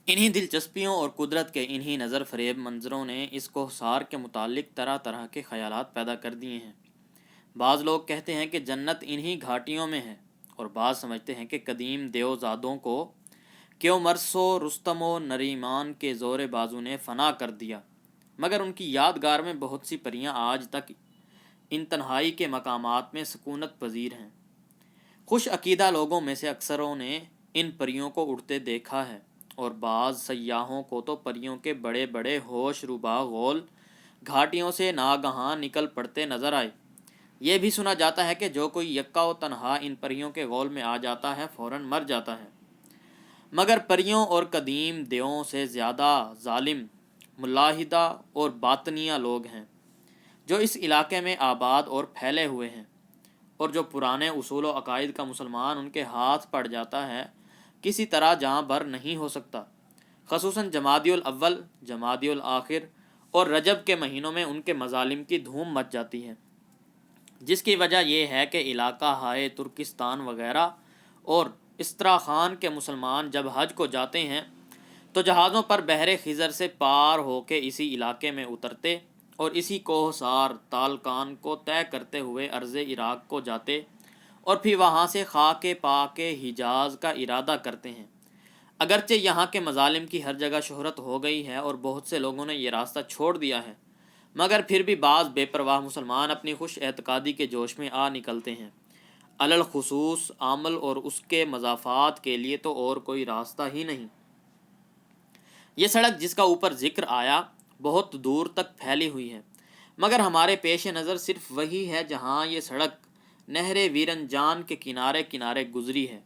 انہی دلچسپیوں اور قدرت کے انہی نظر فریب منظروں نے اس کوہسار کے متعلق طرح طرح کے خیالات پیدا کر دیے ہیں۔ بعض لوگ کہتے ہیں کہ جنت انہی گھاٹیوں میں ہے، اور بعض سمجھتے ہیں کہ قدیم دیوزادوں کو کیومرث و رستم و نریمان کے زور بازو نے فنا کر دیا، مگر ان کی یادگار میں بہت سی پریاں آج تک ان تنہائی کے مقامات میں سکونت پذیر ہیں۔ خوش عقیدہ لوگوں میں سے اکثروں نے ان پریوں کو اڑتے دیکھا ہے، اور بعض سیاحوں کو تو پریوں کے بڑے بڑے ہوش ربا غول گھاٹیوں سے ناگہاں نکل پڑتے نظر آئے۔ یہ بھی سنا جاتا ہے کہ جو کوئی یکا و تنہا ان پریوں کے غول میں آ جاتا ہے فوراً مر جاتا ہے۔ مگر پریوں اور قدیم دیووں سے زیادہ ظالم ملاحدہ اور باطنیہ لوگ ہیں جو اس علاقے میں آباد اور پھیلے ہوئے ہیں، اور جو پرانے اصول و عقائد کا مسلمان ان کے ہاتھ پڑ جاتا ہے کسی طرح جاں بر نہیں ہو سکتا۔ خصوصاً جمادی الاول، جمادی الاخر اور رجب کے مہینوں میں ان کے مظالم کی دھوم مچ جاتی ہے، جس کی وجہ یہ ہے کہ علاقہ ہائے ترکستان وغیرہ اور استراخان کے مسلمان جب حج کو جاتے ہیں تو جہازوں پر بحر خزر سے پار ہو کے اسی علاقے میں اترتے اور اسی کوہسار تالکان کو طے کرتے ہوئے عرض عراق کو جاتے، اور پھر وہاں سے خاک پاک حجاز کا ارادہ کرتے ہیں۔ اگرچہ یہاں کے مظالم کی ہر جگہ شہرت ہو گئی ہے اور بہت سے لوگوں نے یہ راستہ چھوڑ دیا ہے، مگر پھر بھی بعض بے پرواہ مسلمان اپنی خوش اعتقادی کے جوش میں آ نکلتے ہیں۔ الخصوص عامل اور اس کے مضافات کے لیے تو اور کوئی راستہ ہی نہیں۔ یہ سڑک جس کا اوپر ذکر آیا بہت دور تک پھیلی ہوئی ہے، مگر ہمارے پیش نظر صرف وہی ہے جہاں یہ سڑک نہر ویرنجان کے کنارے کنارے گزری ہے۔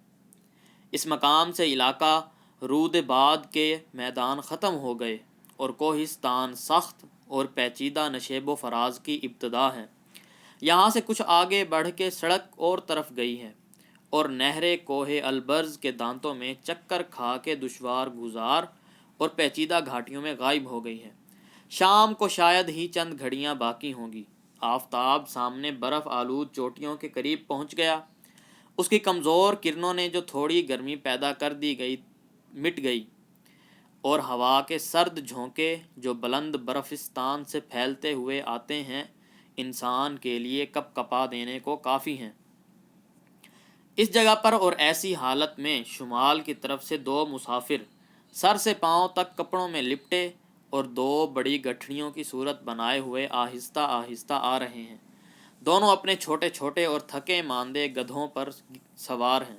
اس مقام سے علاقہ رود باد کے میدان ختم ہو گئے اور کوہستان سخت اور پیچیدہ نشیب و فراز کی ابتدا ہے۔ یہاں سے کچھ آگے بڑھ کے سڑک اور طرف گئی ہے اور نہر کوہ البرز کے دانتوں میں چکر کھا کے دشوار گزار اور پیچیدہ گھاٹیوں میں غائب ہو گئی ہے۔ شام کو شاید ہی چند گھڑیاں باقی ہوں گی۔ آفتاب سامنے برف آلود چوٹیوں کے قریب پہنچ گیا۔ اس کی کمزور کرنوں نے جو تھوڑی گرمی پیدا کر دی گئی مٹ گئی، اور ہوا کے سرد جھونکے جو بلند برفستان سے پھیلتے ہوئے آتے ہیں انسان کے لیے کپ کپا دینے کو کافی ہیں۔ اس جگہ پر اور ایسی حالت میں شمال کی طرف سے دو مسافر سر سے پاؤں تک کپڑوں میں لپٹے اور دو بڑی گٹھڑیوں کی صورت بنائے ہوئے آہستہ آہستہ آ رہے ہیں۔ دونوں اپنے چھوٹے چھوٹے اور تھکے ماندے گدھوں پر سوار ہیں۔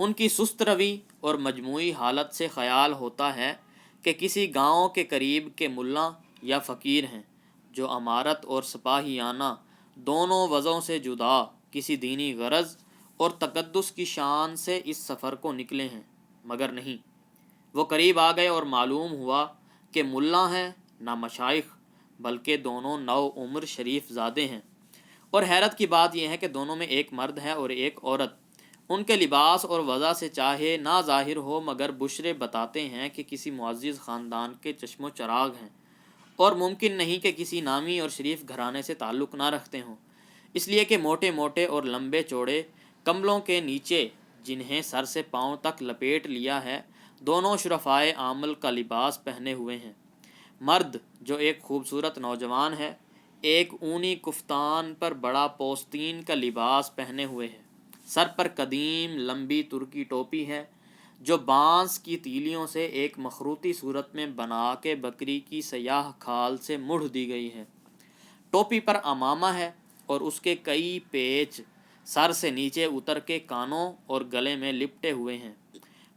ان کی سست روی اور مجموعی حالت سے خیال ہوتا ہے کہ کسی گاؤں کے قریب کے ملا یا فقیر ہیں جو امارت اور سپاہیانہ دونوں وضعوں سے جدا کسی دینی غرض اور تقدس کی شان سے اس سفر کو نکلے ہیں، مگر نہیں۔ وہ قریب آ گئے اور معلوم ہوا کہ ملا ہیں نہ مشائخ، بلکہ دونوں نو عمر شریف زادے ہیں، اور حیرت کی بات یہ ہے کہ دونوں میں ایک مرد ہے اور ایک عورت۔ ان کے لباس اور وضع سے چاہے نہ ظاہر ہو مگر بشرے بتاتے ہیں کہ کسی معزز خاندان کے چشم و چراغ ہیں، اور ممکن نہیں کہ کسی نامی اور شریف گھرانے سے تعلق نہ رکھتے ہوں، اس لیے کہ موٹے موٹے اور لمبے چوڑے کمبلوں کے نیچے جنہیں سر سے پاؤں تک لپیٹ لیا ہے دونوں شرفائے عامل کا لباس پہنے ہوئے ہیں۔ مرد جو ایک خوبصورت نوجوان ہے ایک اونی کفتان پر بڑا پوستین کا لباس پہنے ہوئے ہے، سر پر قدیم لمبی ترکی ٹوپی ہے جو بانس کی تیلیوں سے ایک مخروطی صورت میں بنا کے بکری کی سیاہ کھال سے مڑ دی گئی ہے۔ ٹوپی پر امامہ ہے اور اس کے کئی پیچ سر سے نیچے اتر کے کانوں اور گلے میں لپٹے ہوئے ہیں۔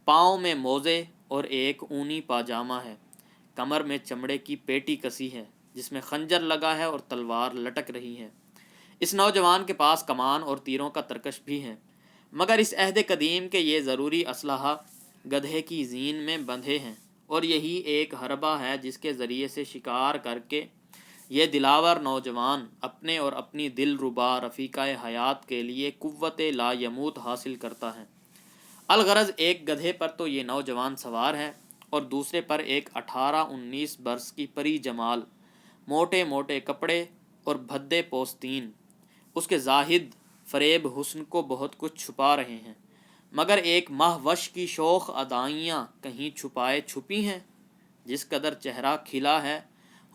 پاؤں میں موزے اور ایک اونی پاجامہ ہے۔ کمر میں چمڑے کی پیٹی کسی ہے جس میں خنجر لگا ہے اور تلوار لٹک رہی ہے۔ اس نوجوان کے پاس کمان اور تیروں کا ترکش بھی ہے، مگر اس عہد قدیم کے یہ ضروری اسلحہ گدھے کی زین میں بندھے ہیں، اور یہی ایک حربہ ہے جس کے ذریعے سے شکار کر کے یہ دلاور نوجوان اپنے اور اپنی دل ربا رفیقہ حیات کے لیے قوت لا یموت حاصل کرتا ہے۔ الغرض ایک گدھے پر تو یہ نوجوان سوار ہے اور دوسرے پر ایک 18-19 برس کی پری جمال، موٹے موٹے کپڑے اور بھدے پوستین اس کے زاہد فریب حسن کو بہت کچھ چھپا رہے ہیں۔ مگر ایک ماہ وش کی شوخ ادائیاں کہیں چھپائے چھپی ہیں. جس قدر چہرہ کھلا ہے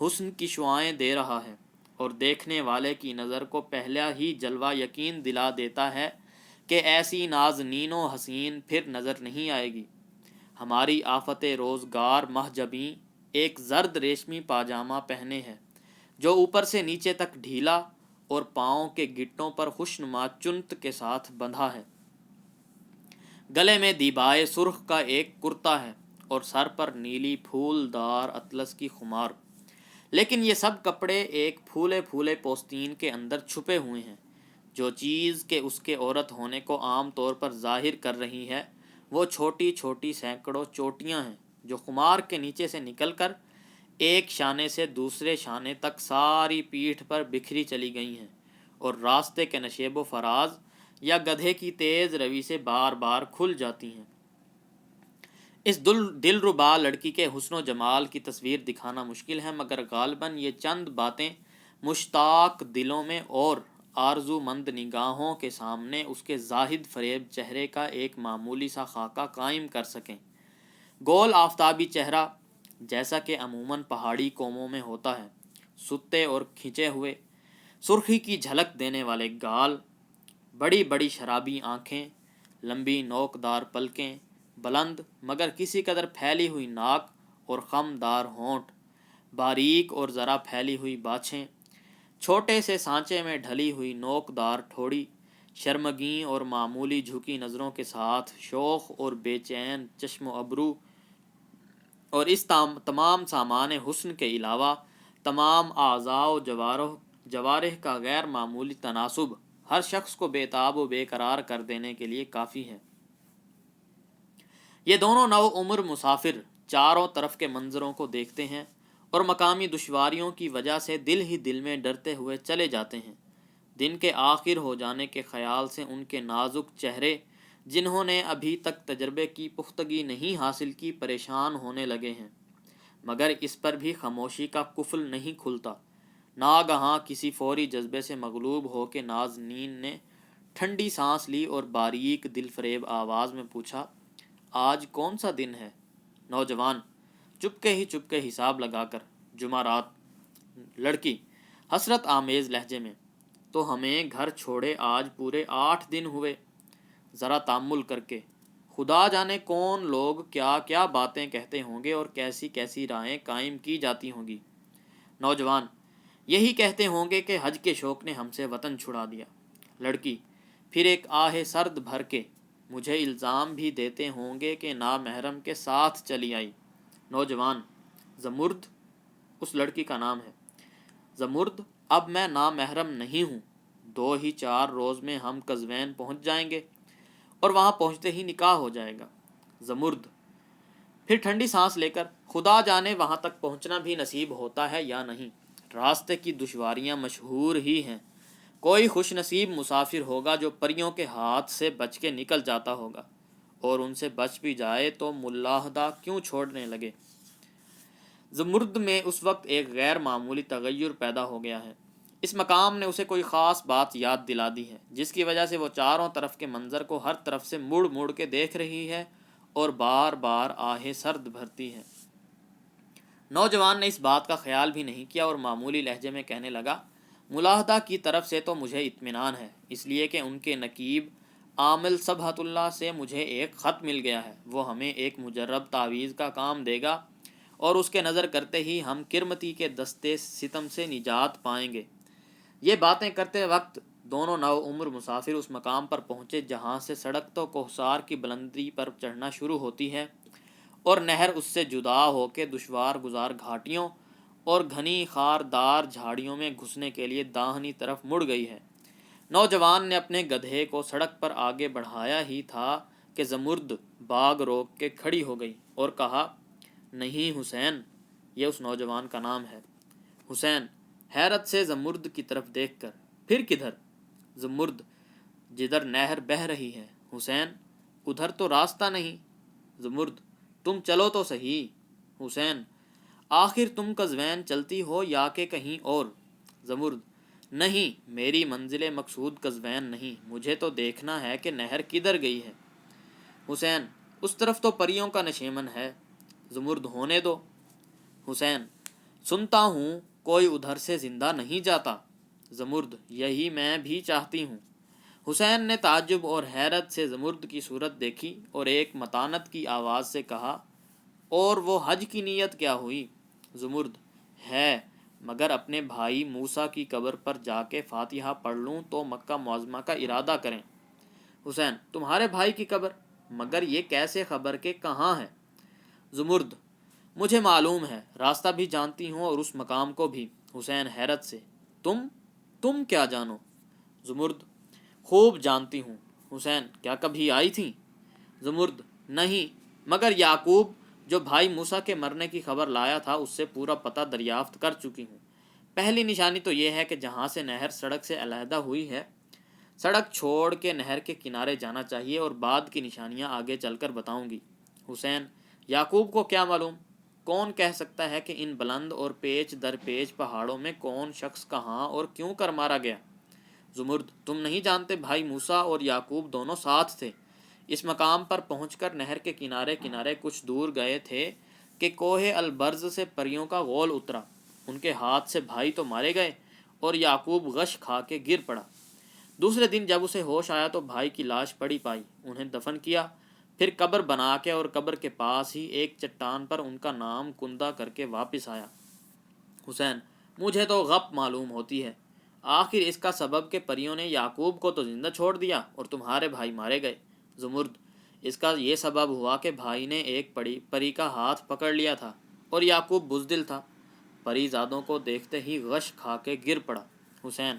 حسن کی شعائیں دے رہا ہے، اور دیکھنے والے کی نظر کو پہلا ہی جلوہ یقین دلا دیتا ہے کہ ایسی نازنین و حسین پھر نظر نہیں آئے گی. ہماری آفت روزگار محجبیں ایک زرد ریشمی پاجامہ پہنے ہے جو اوپر سے نیچے تک ڈھیلا اور پاؤں کے گٹوں پر خوشنما چنت کے ساتھ بندھا ہے. گلے میں دیبائے سرخ کا ایک کرتا ہے اور سر پر نیلی پھول دار اطلس کی خمار. لیکن یہ سب کپڑے ایک پھولے پھولے پوستین کے اندر چھپے ہوئے ہیں. جو چیز کہ اس کے عورت ہونے کو عام طور پر ظاہر کر رہی ہے وہ چھوٹی چھوٹی سینکڑوں چوٹیاں ہیں جو خمار کے نیچے سے نکل کر ایک شانے سے دوسرے شانے تک ساری پیٹھ پر بکھری چلی گئی ہیں اور راستے کے نشیب و فراز یا گدھے کی تیز روی سے بار بار کھل جاتی ہیں. اس دل ربا لڑکی کے حسن و جمال کی تصویر دکھانا مشکل ہے، مگر غالباً یہ چند باتیں مشتاق دلوں میں اور آرزو مند نگاہوں کے سامنے اس کے زاہد فریب چہرے کا ایک معمولی سا خاکہ قائم کر سکیں. گول آفتابی چہرہ جیسا کہ عموماً پہاڑی قوموں میں ہوتا ہے، ستے اور کھنچے ہوئے، سرخی کی جھلک دینے والے گال، بڑی بڑی شرابی آنکھیں، لمبی نوکدار پلکیں، بلند مگر کسی قدر پھیلی ہوئی ناک اور خم دار ہونٹ، باریک اور ذرا پھیلی ہوئی باچھیں، چھوٹے سے سانچے میں ڈھلی ہوئی نوکدار ٹھوڑی، شرمگیں اور معمولی جھکی نظروں کے ساتھ شوخ اور بے چین چشم و ابرو، اور اس تمام سامان حسن کے علاوہ تمام اعضاء و جوارح کا غیر معمولی تناسب ہر شخص کو بے تاب و بے قرار کر دینے کے لیے کافی ہے. یہ دونوں نو عمر مسافر چاروں طرف کے منظروں کو دیکھتے ہیں اور مقامی دشواریوں کی وجہ سے دل ہی دل میں ڈرتے ہوئے چلے جاتے ہیں. دن کے آخر ہو جانے کے خیال سے ان کے نازک چہرے، جنہوں نے ابھی تک تجربے کی پختگی نہیں حاصل کی، پریشان ہونے لگے ہیں. مگر اس پر بھی خاموشی کا قفل نہیں کھلتا. ناگہاں کسی فوری جذبے سے مغلوب ہو کے نازنین نے ٹھنڈی سانس لی اور باریک دل فریب آواز میں پوچھا، آج کون سا دن ہے؟ نوجوان چپکے حساب لگا کر، جمعرات. لڑکی حسرت آمیز لہجے میں، تو ہمیں گھر چھوڑے آج پورے 8 دن ہوئے. ذرا تأمل کر کے، خدا جانے کون لوگ کیا کیا باتیں کہتے ہوں گے اور کیسی کیسی رائیں قائم کی جاتی ہوں گی. نوجوان، یہی کہتے ہوں گے کہ حج کے شوق نے ہم سے وطن چھڑا دیا. لڑکی پھر ایک آہ سرد بھر کے، مجھے الزام بھی دیتے ہوں گے کہ نامحرم کے ساتھ چلی آئی. نوجوان، زمرد اس لڑکی کا نام ہے. زمرد، اب میں نامحرم نہیں ہوں. 2 ہی 4 روز میں ہم قزوین پہنچ جائیں گے اور وہاں پہنچتے ہی نکاح ہو جائے گا. زمرد پھر ٹھنڈی سانس لے کر، خدا جانے وہاں تک پہنچنا بھی نصیب ہوتا ہے یا نہیں. راستے کی دشواریاں مشہور ہی ہیں. کوئی خوش نصیب مسافر ہوگا جو پریوں کے ہاتھ سے بچ کے نکل جاتا ہوگا، اور ان سے بچ بھی جائے تو ملاحدہ کیوں چھوڑنے لگے. زمرد میں اس وقت ایک غیر معمولی تغیر پیدا ہو گیا ہے. اس مقام نے اسے کوئی خاص بات یاد دلا دی ہے جس کی وجہ سے وہ چاروں طرف کے منظر کو ہر طرف سے مڑ مڑ کے دیکھ رہی ہے اور بار بار آہیں سرد بھرتی ہے. نوجوان نے اس بات کا خیال بھی نہیں کیا اور معمولی لہجے میں کہنے لگا، ملاحدہ کی طرف سے تو مجھے اطمینان ہے، اس لیے کہ ان کے نقیب عامل صبحت اللہ سے مجھے ایک خط مل گیا ہے. وہ ہمیں ایک مجرب تعویذ کا کام دے گا اور اس کے نظر کرتے ہی ہم کرمتی کے دستے ستم سے نجات پائیں گے. یہ باتیں کرتے وقت دونوں نو عمر مسافر اس مقام پر پہنچے جہاں سے سڑک تو کوہسار کی بلندی پر چڑھنا شروع ہوتی ہے اور نہر اس سے جدا ہو کے دشوار گزار گھاٹیوں اور گھنی خاردار جھاڑیوں میں گھسنے کے لیے داہنی طرف مڑ گئی ہے. نوجوان نے اپنے گدھے کو سڑک پر آگے بڑھایا ہی تھا کہ زمرد باغ روک کے کھڑی ہو گئی اور کہا، نہیں حسین. یہ اس نوجوان کا نام ہے. حسین حیرت سے زمرد کی طرف دیکھ کر، پھر کدھر؟ زمرد، جدھر نہر بہہ رہی ہے. حسین، ادھر تو راستہ نہیں. زمرد، تم چلو تو صحیح. حسین، آخر تم قزوین چلتی ہو یا کہ کہیں اور؟ زمرد، نہیں، میری منزل مقصود قزوین نہیں، مجھے تو دیکھنا ہے کہ نہر کدھر گئی ہے. حسین اس طرف تو پریوں کا نشیمن ہے۔ زمرد ہونے دو۔ حسین سنتا ہوں کوئی ادھر سے زندہ نہیں جاتا۔ زمرد یہی میں بھی چاہتی ہوں۔ حسین نے تعجب اور حیرت سے زمرد کی صورت دیکھی اور ایک متانت کی آواز سے کہا، اور وہ حج کی نیت کیا ہوئی؟ زمرد ہے، مگر اپنے بھائی موسیٰ کی قبر پر جا کے فاتحہ پڑھ لوں تو مکہ معظمہ کا ارادہ کریں۔ حسین تمہارے بھائی کی قبر؟ مگر یہ کیسے خبر کہ کہاں ہے؟ زمرد مجھے معلوم ہے، راستہ بھی جانتی ہوں اور اس مقام کو بھی۔ حسین حیرت سے تم کیا جانو؟ زمرد خوب جانتی ہوں۔ حسین کیا کبھی آئی تھیں؟ زمرد نہیں، مگر یعقوب جو بھائی موسیٰ کے مرنے کی خبر لایا تھا اس سے پورا پتہ دریافت کر چکی ہوں۔ پہلی نشانی تو یہ ہے کہ جہاں سے نہر سڑک سے علیحدہ ہوئی ہے، سڑک چھوڑ کے نہر کے کنارے جانا چاہیے، اور بعد کی نشانیاں آگے چل کر بتاؤں گی۔ حسین یعقوب کو کیا معلوم؟ کون کہہ سکتا ہے کہ ان بلند اور پیچ در پیچ پہاڑوں میں کون شخص کہاں اور کیوں کر مارا گیا؟ زمرد تم نہیں جانتے بھائی موسیٰ اور یعقوب دونوں ساتھ تھے۔ اس مقام پر پہنچ کر نہر کے کنارے کنارے کچھ دور گئے تھے کہ کوہ البرز سے پریوں کا غول اترا۔ ان کے ہاتھ سے بھائی تو مارے گئے اور یعقوب غش کھا کے گر پڑا۔ دوسرے دن جب اسے ہوش آیا تو بھائی کی لاش پڑی پائی، انہیں دفن کیا، پھر قبر بنا کے اور قبر کے پاس ہی ایک چٹان پر ان کا نام کندہ کر کے واپس آیا۔ حسین مجھے تو غپ معلوم ہوتی ہے، آخر اس کا سبب کہ پریوں نے یعقوب کو تو زندہ چھوڑ دیا اور تمہارے بھائی مارے گئے۔ زمرد اس کا یہ سبب ہوا کہ بھائی نے ایک پری کا ہاتھ پکڑ لیا تھا اور یعقوب بزدل تھا، پری زادوں کو دیکھتے ہی غش کھا کے گر پڑا۔ حسین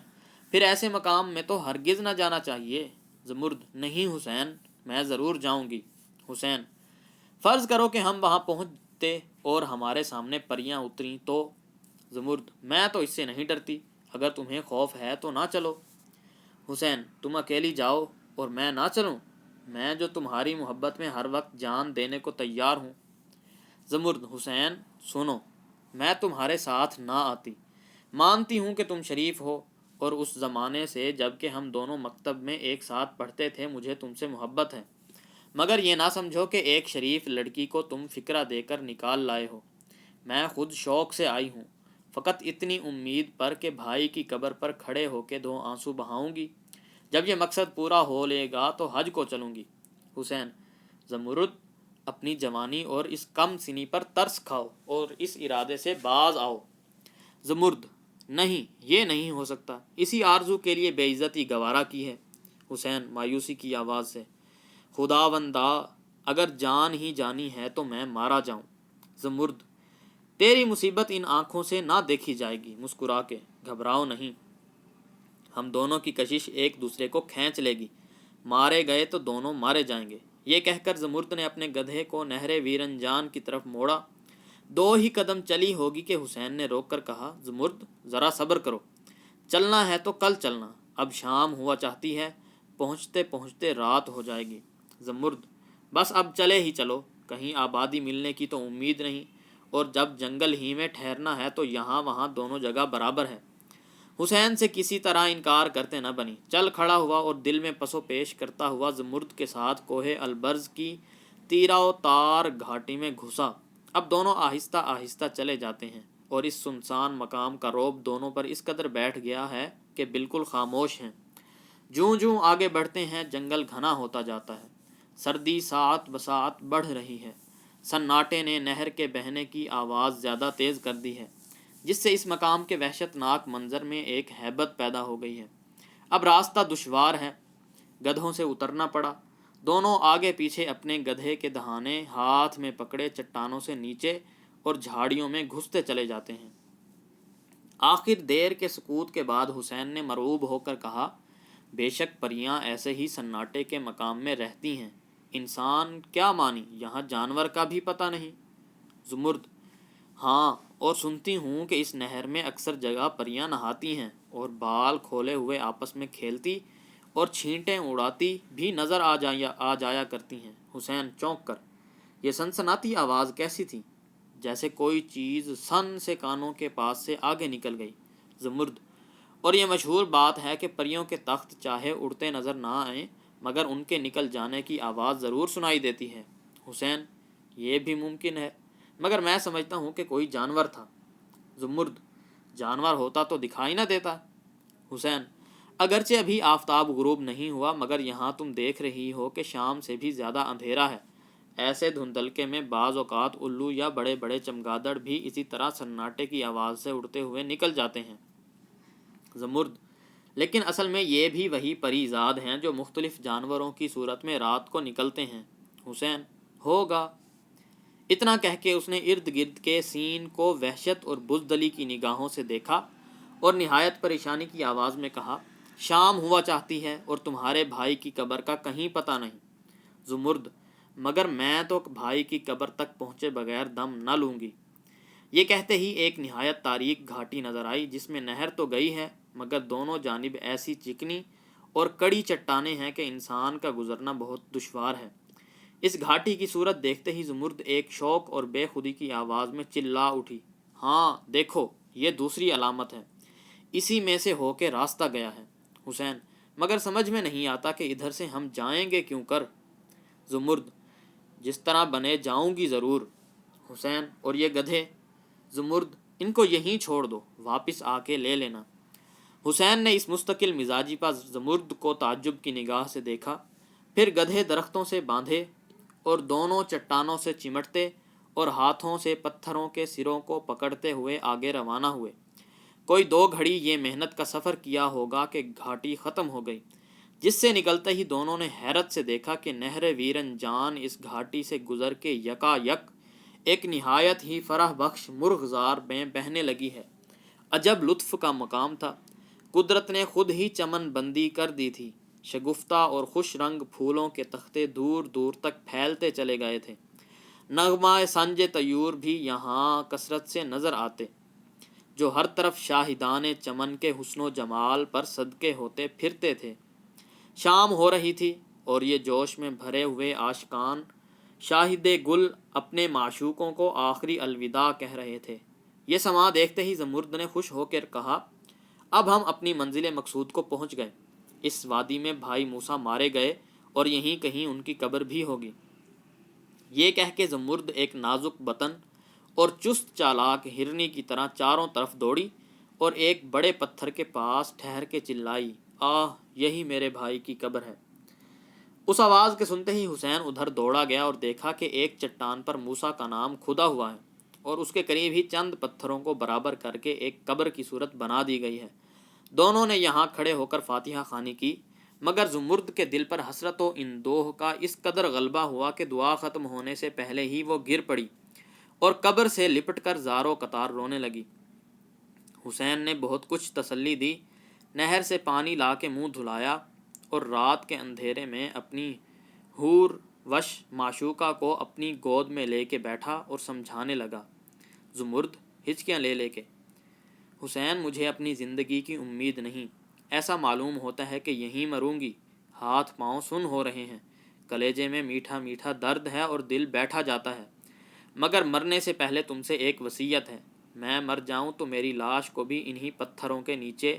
پھر ایسے مقام میں تو ہرگز نہ جانا چاہیے۔ زمرد نہیں حسین، میں ضرور جاؤں گی۔ حسین فرض کرو کہ ہم وہاں پہنچتے اور ہمارے سامنے پریاں اتریں تو؟ زمرد میں تو اس سے نہیں ڈرتی، اگر تمہیں خوف ہے تو نہ چلو۔ حسین تم اکیلی جاؤ اور میں نہ چلوں؟ میں جو تمہاری محبت میں ہر وقت جان دینے کو تیار ہوں۔ زمرد حسین سنو، میں تمہارے ساتھ نہ آتی۔ مانتی ہوں کہ تم شریف ہو، اور اس زمانے سے جب کہ ہم دونوں مکتب میں ایک ساتھ پڑھتے تھے مجھے تم سے محبت ہے، مگر یہ نہ سمجھو کہ ایک شریف لڑکی کو تم فکرہ دے کر نکال لائے ہو۔ میں خود شوق سے آئی ہوں، فقط اتنی امید پر کہ بھائی کی قبر پر کھڑے ہو کے 2 آنسو بہاؤں گی۔ جب یہ مقصد پورا ہو لے گا تو حج کو چلوں گی۔ حسین زمرد اپنی جوانی اور اس کم سنی پر ترس کھاؤ اور اس ارادے سے باز آؤ۔ زمرد نہیں، یہ نہیں ہو سکتا، اسی آرزو کے لیے بے عزتی گوارا کی ہے۔ حسین مایوسی کی آواز سے خداوندا، اگر جان ہی جانی ہے تو میں مارا جاؤں۔ زمرد تیری مصیبت ان آنکھوں سے نہ دیکھی جائے گی۔ مسکرا کے گھبراؤ نہیں، ہم دونوں کی کشش ایک دوسرے کو کھینچ لے گی، مارے گئے تو دونوں مارے جائیں گے۔ یہ کہہ کر زمرد نے اپنے گدھے کو نہر ویرنجان کی طرف موڑا۔ 2 ہی قدم چلی ہوگی کہ حسین نے روک کر کہا، زمرد ذرا صبر کرو، چلنا ہے تو کل چلنا، اب شام ہوا چاہتی ہے، پہنچتے پہنچتے رات ہو جائے گی۔ زمرد بس اب چلے ہی چلو، کہیں آبادی ملنے کی تو امید نہیں، اور جب جنگل ہی میں ٹھہرنا ہے تو یہاں وہاں دونوں جگہ برابر ہے۔ حسین سے کسی طرح انکار کرتے نہ بنی، چل کھڑا ہوا اور دل میں پس و پیش کرتا ہوا زمرد کے ساتھ کوہ البرز کی تیرہ و تار گھاٹی میں گھسا۔ اب دونوں آہستہ آہستہ چلے جاتے ہیں، اور اس سنسان مقام کا رعب دونوں پر اس قدر بیٹھ گیا ہے کہ بالکل خاموش ہیں۔ جوں جوں آگے بڑھتے ہیں جنگل گھنا ہوتا جاتا ہے، سردی ساعت بساعت بڑھ رہی ہے، سناٹے نے نہر کے بہنے کی آواز زیادہ تیز کر دی ہے، جس سے اس مقام کے وحشت ناک منظر میں ایک ہیبت پیدا ہو گئی ہے۔ اب راستہ دشوار ہے، گدھوں سے اترنا پڑا۔ دونوں آگے پیچھے اپنے گدھے کے دہانے ہاتھ میں پکڑے چٹانوں سے نیچے اور جھاڑیوں میں گھستے چلے جاتے ہیں۔ آخر دیر کے سکوت کے بعد حسین نے مرعوب ہو کر کہا، بے شک پریاں ایسے ہی سناٹے کے مقام میں رہتی ہیں، انسان کیا مانی یہاں جانور کا بھی پتہ نہیں۔ زمرد ہاں، اور سنتی ہوں کہ اس نہر میں اکثر جگہ پریاں نہاتی ہیں اور بال کھولے ہوئے آپس میں کھیلتی اور چھینٹیں اڑاتی بھی نظر آ جایا کرتی ہیں۔ حسین چونک کر، یہ سنسناتی آواز کیسی تھی؟ جیسے کوئی چیز سن سے کانوں کے پاس سے آگے نکل گئی۔ زمرد اور یہ مشہور بات ہے کہ پریوں کے تخت چاہے اڑتے نظر نہ آئیں مگر ان کے نکل جانے کی آواز ضرور سنائی دیتی ہے۔ حسین: یہ بھی ممکن ہے، مگر میں سمجھتا ہوں کہ کوئی جانور تھا۔ زمرد: جانور ہوتا تو دکھائی نہ دیتا۔ حسین: اگرچہ ابھی آفتاب غروب نہیں ہوا، مگر یہاں تم دیکھ رہی ہو کہ شام سے بھی زیادہ اندھیرا ہے۔ ایسے دھندلکے میں بعض اوقات الو یا بڑے بڑے چمگادڑ بھی اسی طرح سناٹے کی آواز سے اڑتے ہوئے نکل جاتے ہیں۔ زمرد: لیکن اصل میں یہ بھی وہی پری زاد ہیں جو مختلف جانوروں کی صورت میں رات کو نکلتے ہیں۔ حسین: ہوگا۔ اتنا کہہ کے اس نے ارد گرد کے سین کو وحشت اور بزدلی کی نگاہوں سے دیکھا اور نہایت پریشانی کی آواز میں کہا: شام ہوا چاہتی ہے اور تمہارے بھائی کی قبر کا کہیں پتہ نہیں۔ زمرد: مگر میں تو بھائی کی قبر تک پہنچے بغیر دم نہ لوں گی۔ یہ کہتے ہی ایک نہایت تاریک گھاٹی نظر آئی جس میں نہر تو گئی ہے، مگر دونوں جانب ایسی چکنی اور کڑی چٹانیں ہیں کہ انسان کا گزرنا بہت دشوار ہے۔ اس گھاٹی کی صورت دیکھتے ہی زمرد ایک شوق اور بے خودی کی آواز میں چلا اٹھی: ہاں دیکھو، یہ دوسری علامت ہے، اسی میں سے ہو کے راستہ گیا ہے۔ حسین: مگر سمجھ میں نہیں آتا کہ ادھر سے ہم جائیں گے کیوں کر؟ زمرد: جس طرح بنے جاؤں گی ضرور۔ حسین: اور یہ گدھے؟ زمرد: ان کو یہیں چھوڑ دو، واپس آ کے لے لینا۔ حسین نے اس مستقل مزاجی پر زمرد کو تعجب کی نگاہ سے دیکھا، پھر گدھے درختوں سے باندھے اور دونوں چٹانوں سے چمٹتے اور ہاتھوں سے پتھروں کے سروں کو پکڑتے ہوئے آگے روانہ ہوئے۔ کوئی 2 گھڑی یہ محنت کا سفر کیا ہوگا کہ گھاٹی ختم ہو گئی، جس سے نکلتے ہی دونوں نے حیرت سے دیکھا کہ نہر ویرن جان اس گھاٹی سے گزر کے یکا یک ایک نہایت ہی فرح بخش مرغزار میں بہنے لگی ہے۔ عجب لطف کا مقام تھا۔ قدرت نے خود ہی چمن بندی کر دی تھی۔ شگفتہ اور خوش رنگ پھولوں کے تختے دور دور تک پھیلتے چلے گئے تھے۔ نغمہ سنج طیور بھی یہاں کثرت سے نظر آتے، جو ہر طرف شاہدان چمن کے حسن و جمال پر صدقے ہوتے پھرتے تھے۔ شام ہو رہی تھی اور یہ جوش میں بھرے ہوئے عاشقان شاہد گل اپنے معشوقوں کو آخری الوداع کہہ رہے تھے۔ یہ سماں دیکھتے ہی زمرد نے خوش ہو کر کہا: اب ہم اپنی منزل مقصود کو پہنچ گئے۔ اس وادی میں بھائی موسیٰ مارے گئے اور یہیں کہیں ان کی قبر بھی ہوگی۔ یہ کہہ کے زمرد ایک نازک بطن اور چست چالاک ہرنی کی طرح چاروں طرف دوڑی اور ایک بڑے پتھر کے پاس ٹھہر کے چلائی: آہ، یہی میرے بھائی کی قبر ہے۔ اس آواز کے سنتے ہی حسین ادھر دوڑا گیا اور دیکھا کہ ایک چٹان پر موسیٰ کا نام کھدا ہوا ہے اور اس کے قریب ہی چند پتھروں کو برابر کر کے ایک قبر کی صورت بنا دی گئی ہے۔ دونوں نے یہاں کھڑے ہو کر فاتحہ خوانی کی، مگر زمرد کے دل پر حسرت و اندوہ کا اس قدر غلبہ ہوا کہ دعا ختم ہونے سے پہلے ہی وہ گر پڑی اور قبر سے لپٹ کر زار و قطار رونے لگی۔ حسین نے بہت کچھ تسلی دی، نہر سے پانی لا کے منہ دھلایا اور رات کے اندھیرے میں اپنی حور وش معشوقہ کو اپنی گود میں لے کے بیٹھا اور سمجھانے لگا۔ زمرد ہچکیاں لے لے کے: حسین، مجھے اپنی زندگی کی امید نہیں، ایسا معلوم ہوتا ہے کہ یہیں مروں گی۔ ہاتھ پاؤں سن ہو رہے ہیں، کلیجے میں میٹھا میٹھا درد ہے اور دل بیٹھا جاتا ہے، مگر مرنے سے پہلے تم سے ایک وصیت ہے۔ میں مر جاؤں تو میری لاش کو بھی انہی پتھروں کے نیچے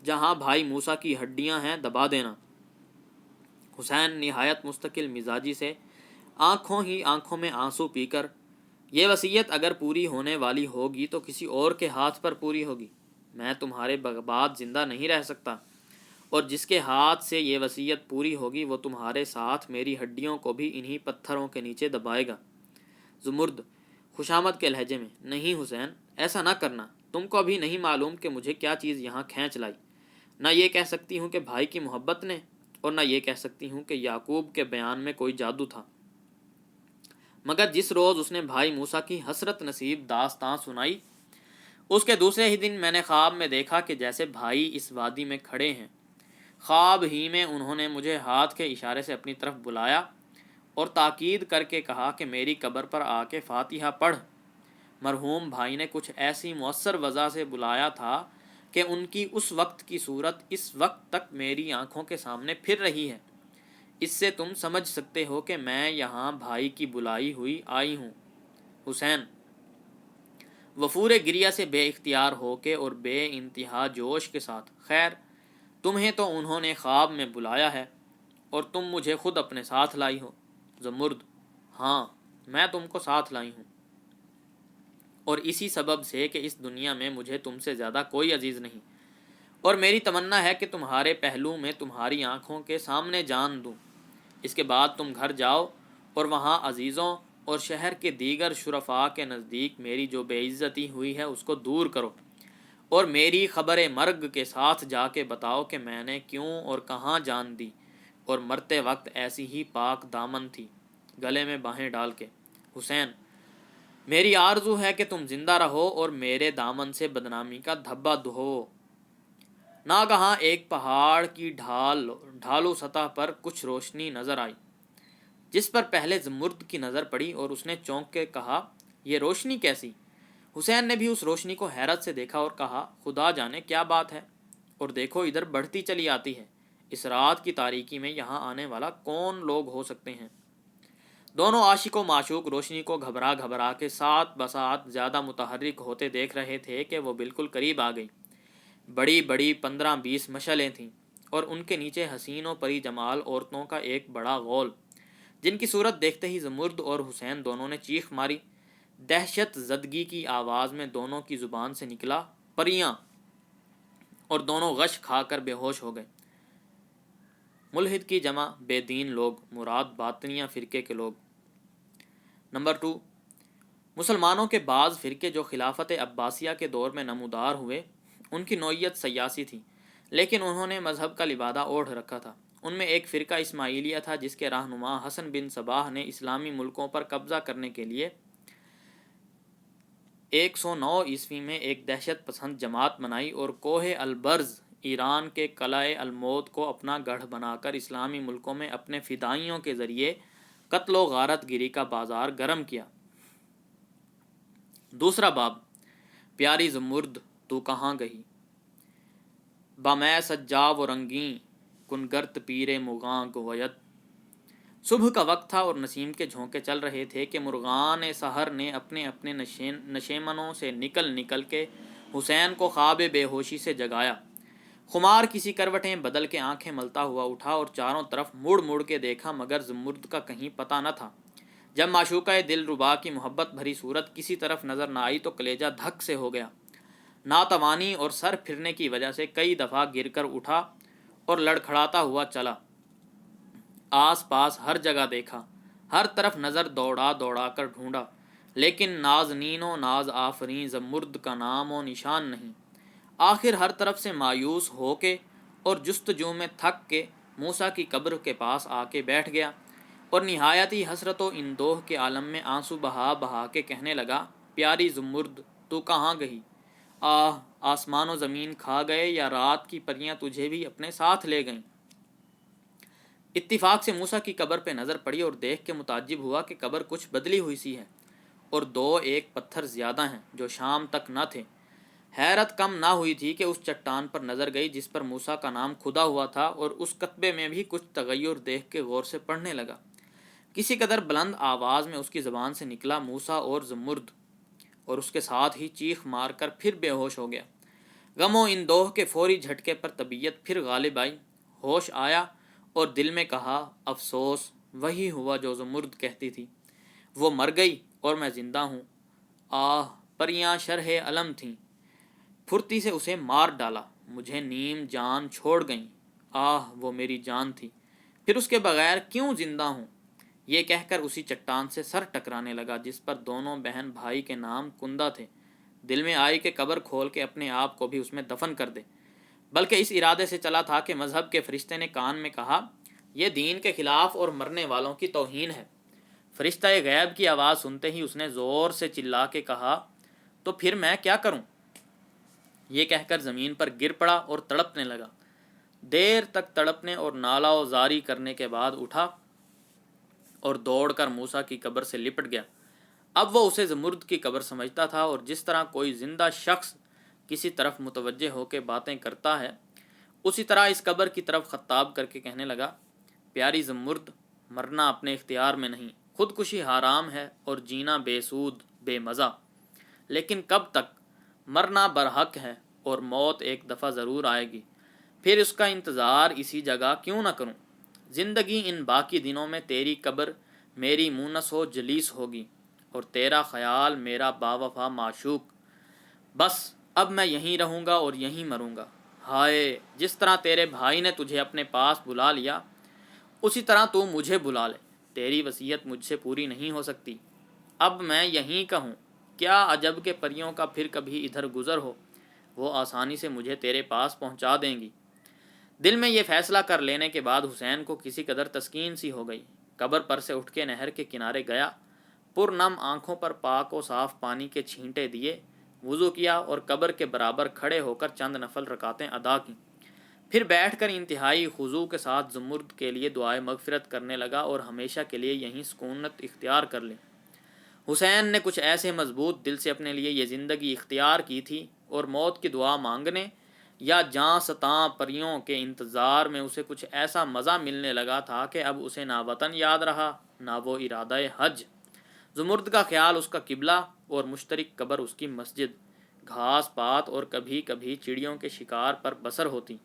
جہاں بھائی موسیٰ کی ہڈیاں ہیں دبا دینا۔ حسین نہایت مستقل مزاجی سے آنکھوں ہی آنکھوں میں آنسو پی کر: یہ وصیت اگر پوری ہونے والی ہوگی تو کسی اور کے ہاتھ پر پوری ہوگی، میں تمہارے بعد زندہ نہیں رہ سکتا، اور جس کے ہاتھ سے یہ وصیت پوری ہوگی وہ تمہارے ساتھ میری ہڈیوں کو بھی انہی پتھروں کے نیچے دبائے گا۔ زمرد خوشامد کے لہجے میں: نہیں حسین، ایسا نہ کرنا، تم کو ابھی نہیں معلوم کہ مجھے کیا چیز یہاں کھینچ لائی۔ نہ یہ کہہ سکتی ہوں کہ بھائی کی محبت نے، اور نہ یہ کہہ سکتی ہوں کہ یعقوب کے بیان میں کوئی جادو تھا، مگر جس روز اس نے بھائی موسیٰ کی حسرت نصیب داستان سنائی، اس کے دوسرے ہی دن میں نے خواب میں دیکھا کہ جیسے بھائی اس وادی میں کھڑے ہیں۔ خواب ہی میں انہوں نے مجھے ہاتھ کے اشارے سے اپنی طرف بلایا اور تاکید کر کے کہا کہ میری قبر پر آ کے فاتحہ پڑھ۔ مرحوم بھائی نے کچھ ایسی مؤثر وضع سے بلایا تھا کہ ان کی اس وقت کی صورت اس وقت تک میری آنکھوں کے سامنے پھر رہی ہے۔ اس سے تم سمجھ سکتے ہو کہ میں یہاں بھائی کی بلائی ہوئی آئی ہوں۔ حسین وفور گریہ سے بے اختیار ہو کے اور بے انتہا جوش کے ساتھ: خیر، تمہیں تو انہوں نے خواب میں بلایا ہے، اور تم مجھے خود اپنے ساتھ لائی ہو۔ زمرد: ہاں، میں تم کو ساتھ لائی ہوں، اور اسی سبب سے کہ اس دنیا میں مجھے تم سے زیادہ کوئی عزیز نہیں، اور میری تمنا ہے کہ تمہارے پہلو میں تمہاری آنکھوں کے سامنے جان دوں۔ اس کے بعد تم گھر جاؤ اور وہاں عزیزوں اور شہر کے دیگر شرفاء کے نزدیک میری جو بے عزتی ہوئی ہے اس کو دور کرو، اور میری خبر مرگ کے ساتھ جا کے بتاؤ کہ میں نے کیوں اور کہاں جان دی، اور مرتے وقت ایسی ہی پاک دامن تھی، گلے میں باہیں ڈال کے۔ حسین: میری آرزو ہے کہ تم زندہ رہو اور میرے دامن سے بدنامی کا دھبا دھو۔ ناگہاں ایک پہاڑ کی ڈھالو سطح پر کچھ روشنی نظر آئی، جس پر پہلے زمرد کی نظر پڑی اور اس نے چونک کے کہا، یہ روشنی کیسی؟ حسین نے بھی اس روشنی کو حیرت سے دیکھا اور کہا، خدا جانے کیا بات ہے، اور دیکھو ادھر بڑھتی چلی آتی ہے، اس رات کی تاریکی میں یہاں آنے والا کون لوگ ہو سکتے ہیں؟ دونوں عاشق و معشوق روشنی کو گھبرا گھبرا کے ساتھ بساتھ زیادہ متحرک ہوتے دیکھ رہے تھے کہ وہ بالکل قریب آ گئی۔ بڑی بڑی 15-20 مشعلیں تھیں، اور ان کے نیچے حسین و پری جمال عورتوں کا ایک بڑا غول، جن کی صورت دیکھتے ہی زمرد اور حسین دونوں نے چیخ ماری۔ دہشت زدگی کی آواز میں دونوں کی زبان سے نکلا، پریاں، اور دونوں غش کھا کر بے ہوش ہو گئے۔ ملحد کی جمع بے دین لوگ، مراد باطنیہ فرقے کے لوگ۔ نمبر 2، مسلمانوں کے بعض فرقے جو خلافت عباسیہ کے دور میں نمودار ہوئے، ان کی نوعیت سیاسی تھی، لیکن انہوں نے مذہب کا لبادہ اوڑھ رکھا تھا۔ ان میں ایک فرقہ اسماعیلیہ تھا جس کے رہنما حسن بن صباح نے اسلامی ملکوں پر قبضہ کرنے کے لیے 109 عیسوی میں ایک دہشت پسند جماعت بنائی اور کوہ البرز، ایران کے قلعہ الموت کو اپنا گڑھ بنا کر اسلامی ملکوں میں اپنے فدائیوں کے ذریعے قتل و غارت گری کا بازار گرم کیا۔ دوسرا باب، پیاری زمرد تو کہاں گئی؟ بامے سجاو و رنگیں کنگرت پیر مغاں گوید۔ صبح کا وقت تھا اور نسیم کے جھونکے چل رہے تھے کہ مرغان سحر نے اپنے اپنے نشیمنوں سے نکل نکل کے حسین کو خواب بے ہوشی سے جگایا۔ خمار کسی کروٹیں بدل کے آنکھیں ملتا ہوا اٹھا اور چاروں طرف مڑ مڑ کے دیکھا، مگر زمرد کا کہیں پتہ نہ تھا۔ جب معشوقہ دل ربا کی محبت بھری صورت کسی طرف نظر نہ آئی تو کلیجہ دھک سے ہو گیا۔ ناتوانی اور سر پھرنے کی وجہ سے کئی دفعہ گر کر اٹھا اور لڑکھڑاتا ہوا چلا۔ آس پاس ہر جگہ دیکھا، ہر طرف نظر دوڑا دوڑا کر ڈھونڈا، لیکن نازنین و ناز آفریں زمرد کا نام و نشان نہیں۔ آخر ہر طرف سے مایوس ہو کے اور جستجو میں تھک کے موسیٰ کی قبر کے پاس آ کے بیٹھ گیا، اور نہایتی حسرت و اندوہ کے عالم میں آنسو بہا بہا کے کہنے لگا، پیاری زمرد تو کہاں گئی؟ آہ، آسمان و زمین کھا گئے یا رات کی پریاں تجھے بھی اپنے ساتھ لے گئیں؟ اتفاق سے موسیٰ کی قبر پہ نظر پڑی اور دیکھ کے متعجب ہوا کہ قبر کچھ بدلی ہوئی سی ہے، اور 2-1 پتھر زیادہ ہیں جو شام تک نہ تھے۔ حیرت کم نہ ہوئی تھی کہ اس چٹان پر نظر گئی جس پر موسیٰ کا نام کھدا ہوا تھا، اور اس کتبے میں بھی کچھ تغیر دیکھ کے غور سے پڑھنے لگا۔ کسی قدر بلند آواز میں اس کی زبان سے نکلا، موسیٰ اور زمرد، اور اس کے ساتھ ہی چیخ مار کر پھر بے ہوش ہو گیا۔ غم و اندوہ کے فوری جھٹکے پر طبیعت پھر غالب آئی، ہوش آیا اور دل میں کہا، افسوس، وہی ہوا جو زمرد کہتی تھی، وہ مر گئی اور میں زندہ ہوں۔ آہ، پریاں شرح علم تھیں، پھرتی سے اسے مار ڈالا، مجھے نیم جان چھوڑ گئیں۔ آہ، وہ میری جان تھی، پھر اس کے بغیر کیوں زندہ ہوں؟ یہ کہہ کر اسی چٹان سے سر ٹکرانے لگا جس پر دونوں بہن بھائی کے نام کندہ تھے۔ دل میں آئی کہ قبر کھول کے اپنے آپ کو بھی اس میں دفن کر دے، بلکہ اس ارادے سے چلا تھا کہ مذہب کے فرشتے نے کان میں کہا، یہ دین کے خلاف اور مرنے والوں کی توہین ہے۔ فرشتہ غیب کی آواز سنتے ہی اس نے زور سے چلا کے کہا، تو پھر میں کیا کروں؟ یہ کہہ کر زمین پر گر پڑا اور تڑپنے لگا۔ دیر تک تڑپنے اور نالہ و زاری کرنے کے بعد اٹھا اور دوڑ کر موسیٰ کی قبر سے لپٹ گیا۔ اب وہ اسے زمرد کی قبر سمجھتا تھا، اور جس طرح کوئی زندہ شخص کسی طرف متوجہ ہو کے باتیں کرتا ہے، اسی طرح اس قبر کی طرف خطاب کر کے کہنے لگا، پیاری زمرد، مرنا اپنے اختیار میں نہیں، خودکشی حرام ہے اور جینا بے سود بے مزہ، لیکن کب تک؟ مرنا برحق ہے اور موت ایک دفعہ ضرور آئے گی، پھر اس کا انتظار اسی جگہ کیوں نہ کروں؟ زندگی ان باقی دنوں میں تیری قبر میری مونس و جلیس ہوگی، اور تیرا خیال میرا باوفا معشوق۔ بس اب میں یہیں رہوں گا اور یہیں مروں گا۔ ہائے، جس طرح تیرے بھائی نے تجھے اپنے پاس بلا لیا، اسی طرح تو مجھے بلا لے، تیری وصیت مجھ سے پوری نہیں ہو سکتی۔ اب میں یہیں کہوں، کیا عجب کہ پریوں کا پھر کبھی ادھر گزر ہو، وہ آسانی سے مجھے تیرے پاس پہنچا دیں گی۔ دل میں یہ فیصلہ کر لینے کے بعد حسین کو کسی قدر تسکین سی ہو گئی۔ قبر پر سے اٹھ کے نہر کے کنارے گیا، پرنم آنکھوں پر پاک و صاف پانی کے چھینٹے دیے، وضو کیا اور قبر کے برابر کھڑے ہو کر چند نفل رکعتیں ادا کیں۔ پھر بیٹھ کر انتہائی خضوع کے ساتھ زمرد کے لیے دعائے مغفرت کرنے لگا اور ہمیشہ کے لیے یہیں سکونت اختیار کر لی۔ حسین نے کچھ ایسے مضبوط دل سے اپنے لیے یہ زندگی اختیار کی تھی، اور موت کی دعا مانگنے یا جاں ستاں پریوں کے انتظار میں اسے کچھ ایسا مزہ ملنے لگا تھا کہ اب اسے نہ وطن یاد رہا، نہ وہ ارادہ حج۔ زمرد کا خیال اس کا قبلہ اور مشترک قبر اس کی مسجد، گھاس پات اور کبھی کبھی چڑیوں کے شکار پر بسر ہوتی،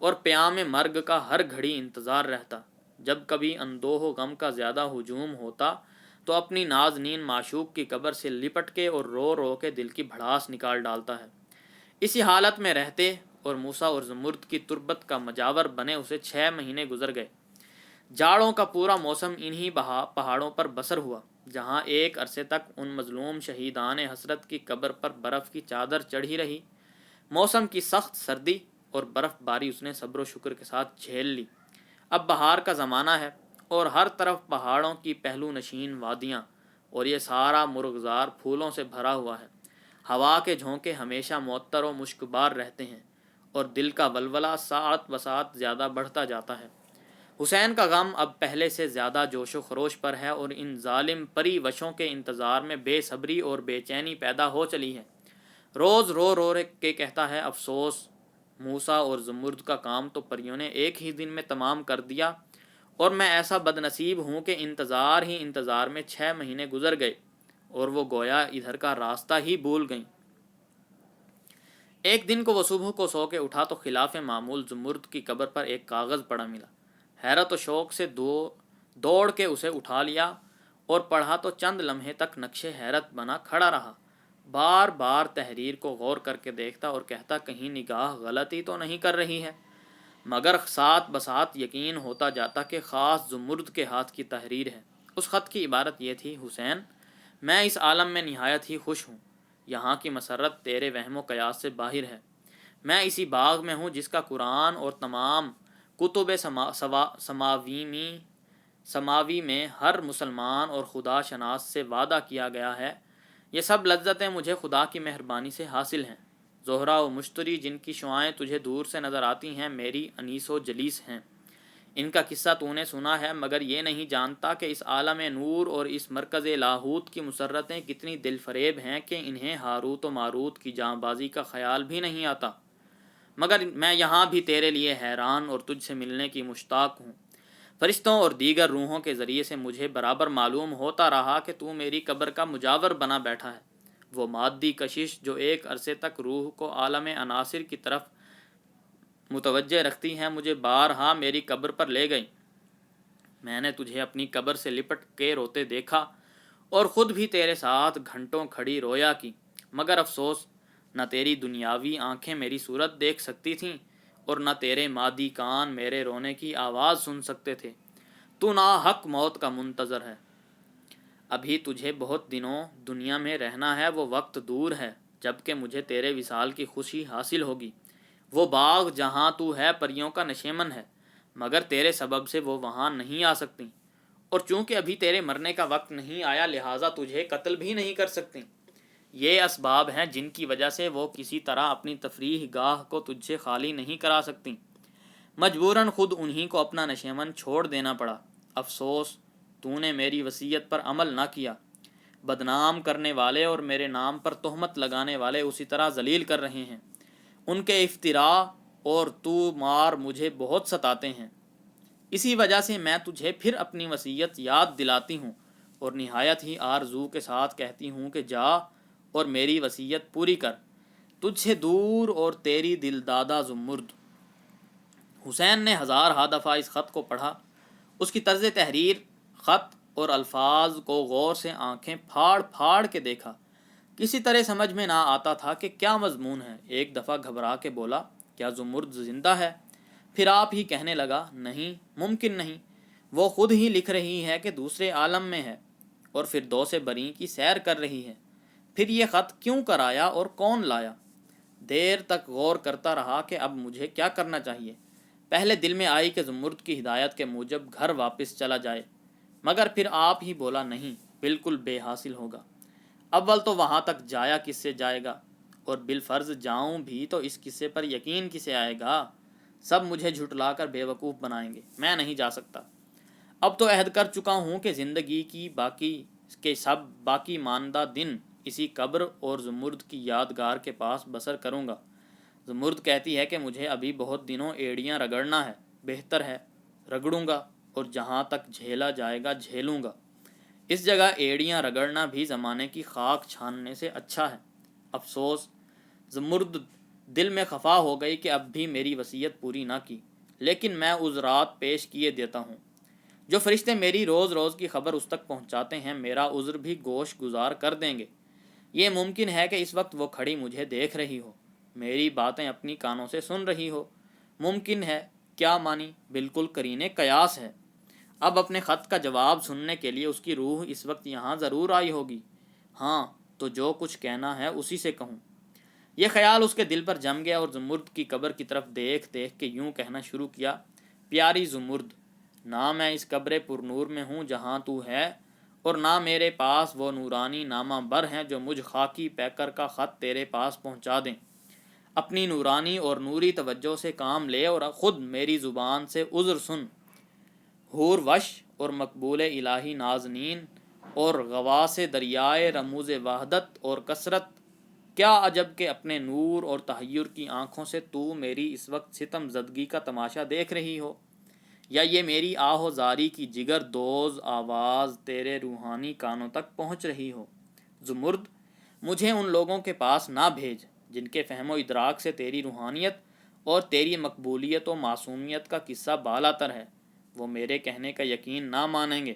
اور پیام مرگ کا ہر گھڑی انتظار رہتا۔ جب کبھی اندوہ و غم کا زیادہ ہجوم ہوتا تو اپنی نازنین معشوق کی قبر سے لپٹ کے اور رو رو کے دل کی بھڑاس نکال ڈالتا ہے۔ اسی حالت میں رہتے اور موسیٰ اور زمرد کی تربت کا مجاور بنے اسے 6 مہینے گزر گئے۔ جاڑوں کا پورا موسم انہی پہاڑوں پر بسر ہوا، جہاں ایک عرصے تک ان مظلوم شہیدان حسرت کی قبر پر برف کی چادر چڑھی رہی۔ موسم کی سخت سردی اور برف باری اس نے صبر و شکر کے ساتھ جھیل لی۔ اب بہار کا زمانہ ہے اور ہر طرف پہاڑوں کی پہلو نشین وادیاں، اور یہ سارا مرغزار پھولوں سے بھرا ہوا ہے۔ ہوا کے جھونکے ہمیشہ معطر و مشکبار رہتے ہیں، اور دل کا ولولہ ساعت بساعت زیادہ بڑھتا جاتا ہے۔ حسین کا غم اب پہلے سے زیادہ جوش و خروش پر ہے، اور ان ظالم پری وشوں کے انتظار میں بے صبری اور بے چینی پیدا ہو چلی ہے۔ روز رو رو کے کہتا ہے، افسوس، موسیٰ اور زمرد کا کام تو پریوں نے ایک ہی دن میں تمام کر دیا، اور میں ایسا بد نصیب ہوں کہ انتظار ہی انتظار میں 6 مہینے گزر گئے، اور وہ گویا ادھر کا راستہ ہی بھول گئیں۔ ایک دن کو وہ صبح کو سو کے اٹھا تو خلاف معمول زمرد کی قبر پر ایک کاغذ پڑا ملا۔ حیرت و شوق سے دوڑ کے اسے اٹھا لیا اور پڑھا تو چند لمحے تک نقش حیرت بنا کھڑا رہا۔ بار بار تحریر کو غور کر کے دیکھتا اور کہتا، کہیں نگاہ غلطی تو نہیں کر رہی ہے، مگر ساتھ بساتھ یقین ہوتا جاتا کہ خاص زمرد کے ہاتھ کی تحریر ہے۔ اس خط کی عبارت یہ تھی، حسین، میں اس عالم میں نہایت ہی خوش ہوں، یہاں کی مسرت تیرے وہم و قیاس سے باہر ہے۔ میں اسی باغ میں ہوں جس کا قرآن اور تمام کتب سماوی میں ہر مسلمان اور خدا شناس سے وعدہ کیا گیا ہے۔ یہ سب لذتیں مجھے خدا کی مہربانی سے حاصل ہیں۔ زہرہ و مشتری جن کی شعاعیں تجھے دور سے نظر آتی ہیں، میری انیس و جلیس ہیں۔ ان کا قصہ تو نے سنا ہے، مگر یہ نہیں جانتا کہ اس عالم نور اور اس مرکز لاہوت کی مسرتیں کتنی دل فریب ہیں کہ انہیں ہاروت و ماروت کی جاں بازی کا خیال بھی نہیں آتا۔ مگر میں یہاں بھی تیرے لیے حیران اور تجھ سے ملنے کی مشتاق ہوں۔ فرشتوں اور دیگر روحوں کے ذریعے سے مجھے برابر معلوم ہوتا رہا کہ تو میری قبر کا مجاور بنا بیٹھا ہے۔ وہ مادی کشش جو ایک عرصے تک روح کو عالم عناصر کی طرف متوجہ رکھتی ہیں، مجھے بارہا میری قبر پر لے گئی۔ میں نے تجھے اپنی قبر سے لپٹ کے روتے دیکھا، اور خود بھی تیرے ساتھ گھنٹوں کھڑی رویا کی، مگر افسوس، نہ تیری دنیاوی آنکھیں میری صورت دیکھ سکتی تھیں، اور نہ تیرے مادی کان میرے رونے کی آواز سن سکتے تھے۔ تو ناحق موت کا منتظر ہے۔ ابھی تجھے بہت دنوں دنیا میں رہنا ہے، وہ وقت دور ہے جب کہ مجھے تیرے وصال کی خوشی حاصل ہوگی۔ وہ باغ جہاں تو ہے پریوں کا نشیمن ہے، مگر تیرے سبب سے وہ وہاں نہیں آ سکتی، اور چونکہ ابھی تیرے مرنے کا وقت نہیں آیا لہٰذا تجھے قتل بھی نہیں کر سکتی۔ یہ اسباب ہیں جن کی وجہ سے وہ کسی طرح اپنی تفریح گاہ کو تجھ سے خالی نہیں کرا سکتی۔ مجبوراً خود انہی کو اپنا نشیمن چھوڑ دینا پڑا۔ افسوس، تو نے میری وصیت پر عمل نہ کیا۔ بدنام کرنے والے اور میرے نام پر تہمت لگانے والے اسی طرح ذلیل کر رہے ہیں۔ ان کے افتراء اور تو مار مجھے بہت ستاتے ہیں۔ اسی وجہ سے میں تجھے پھر اپنی وصیت یاد دلاتی ہوں، اور نہایت ہی آرزو کے ساتھ کہتی ہوں کہ جا اور میری وصیت پوری کر۔ تجھ سے دور اور تیری دل دادہ زمرد۔ حسین نے ہزارہا دفعہ اس خط کو پڑھا اس کی طرز تحریر، خط اور الفاظ کو غور سے آنکھیں پھاڑ پھاڑ کے دیکھا۔ کسی طرح سمجھ میں نہ آتا تھا کہ کیا مضمون ہے۔ ایک دفعہ گھبرا کے بولا، کیا زمرد زندہ ہے؟ پھر آپ ہی کہنے لگا، نہیں، ممکن نہیں، وہ خود ہی لکھ رہی ہے کہ دوسرے عالم میں ہے اور فردوس بری کی سیر کر رہی ہے۔ پھر یہ خط کیوں کرایا اور کون لایا؟ دیر تک غور کرتا رہا کہ اب مجھے کیا کرنا چاہیے۔ پہلے دل میں آئی کہ زمرد کی ہدایت کے موجب گھر واپس چلا جائے، مگر پھر آپ ہی بولا، نہیں، بالکل بے حاصل ہوگا۔ اول تو وہاں تک جایا کس سے جائے گا، اور بالفرض جاؤں بھی تو اس قصے پر یقین کسے آئے گا؟ سب مجھے جھٹلا کر بے وقوف بنائیں گے، میں نہیں جا سکتا۔ اب تو عہد کر چکا ہوں کہ زندگی کی سب باقی ماندہ دن اسی قبر اور زمرد کی یادگار کے پاس بسر کروں گا۔ زمرد کہتی ہے کہ مجھے ابھی بہت دنوں ایڑیاں رگڑنا ہے، بہتر ہے رگڑوں گا، اور جہاں تک جھیلا جائے گا جھیلوں گا۔ اس جگہ ایڑیاں رگڑنا بھی زمانے کی خاک چھاننے سے اچھا ہے۔ افسوس، زمرد دل میں خفا ہو گئی کہ اب بھی میری وصیت پوری نہ کی، لیکن میں عذرات پیش کیے دیتا ہوں۔ جو فرشتے میری روز روز کی خبر اس تک پہنچاتے ہیں، میرا عذر بھی گوش گزار کر دیں گے۔ یہ ممکن ہے کہ اس وقت وہ کھڑی مجھے دیکھ رہی ہو، میری باتیں اپنی کانوں سے سن رہی ہو۔ ممکن ہے، کیا مانی، بالکل قرینِ قیاس ہے۔ اب اپنے خط کا جواب سننے کے لیے اس کی روح اس وقت یہاں ضرور آئی ہوگی۔ ہاں، تو جو کچھ کہنا ہے اسی سے کہوں۔ یہ خیال اس کے دل پر جم گیا اور زمرد کی قبر کی طرف دیکھ دیکھ کے یوں کہنا شروع کیا، پیاری زمرد، نہ میں اس قبر پر نور میں ہوں جہاں تو ہے، اور نہ میرے پاس وہ نورانی نامہ بر ہیں جو مجھ خاکی پیکر کا خط تیرے پاس پہنچا دیں۔ اپنی نورانی اور نوری توجہ سے کام لے اور خود میری زبان سے عذر سن۔ حور وش اور مقبول الہی نازنین اور غواص دریائے رموز وحدت اور کثرت، کیا عجب کہ اپنے نور اور تحیر کی آنکھوں سے تو میری اس وقت ستم زدگی کا تماشا دیکھ رہی ہو، یا یہ میری آہ و زاری کی جگر دوز آواز تیرے روحانی کانوں تک پہنچ رہی ہو۔ زمرد، مجھے ان لوگوں کے پاس نہ بھیج جن کے فہم و ادراک سے تیری روحانیت اور تیری مقبولیت و معصومیت کا قصہ بالاتر ہے۔ وہ میرے کہنے کا یقین نہ مانیں گے،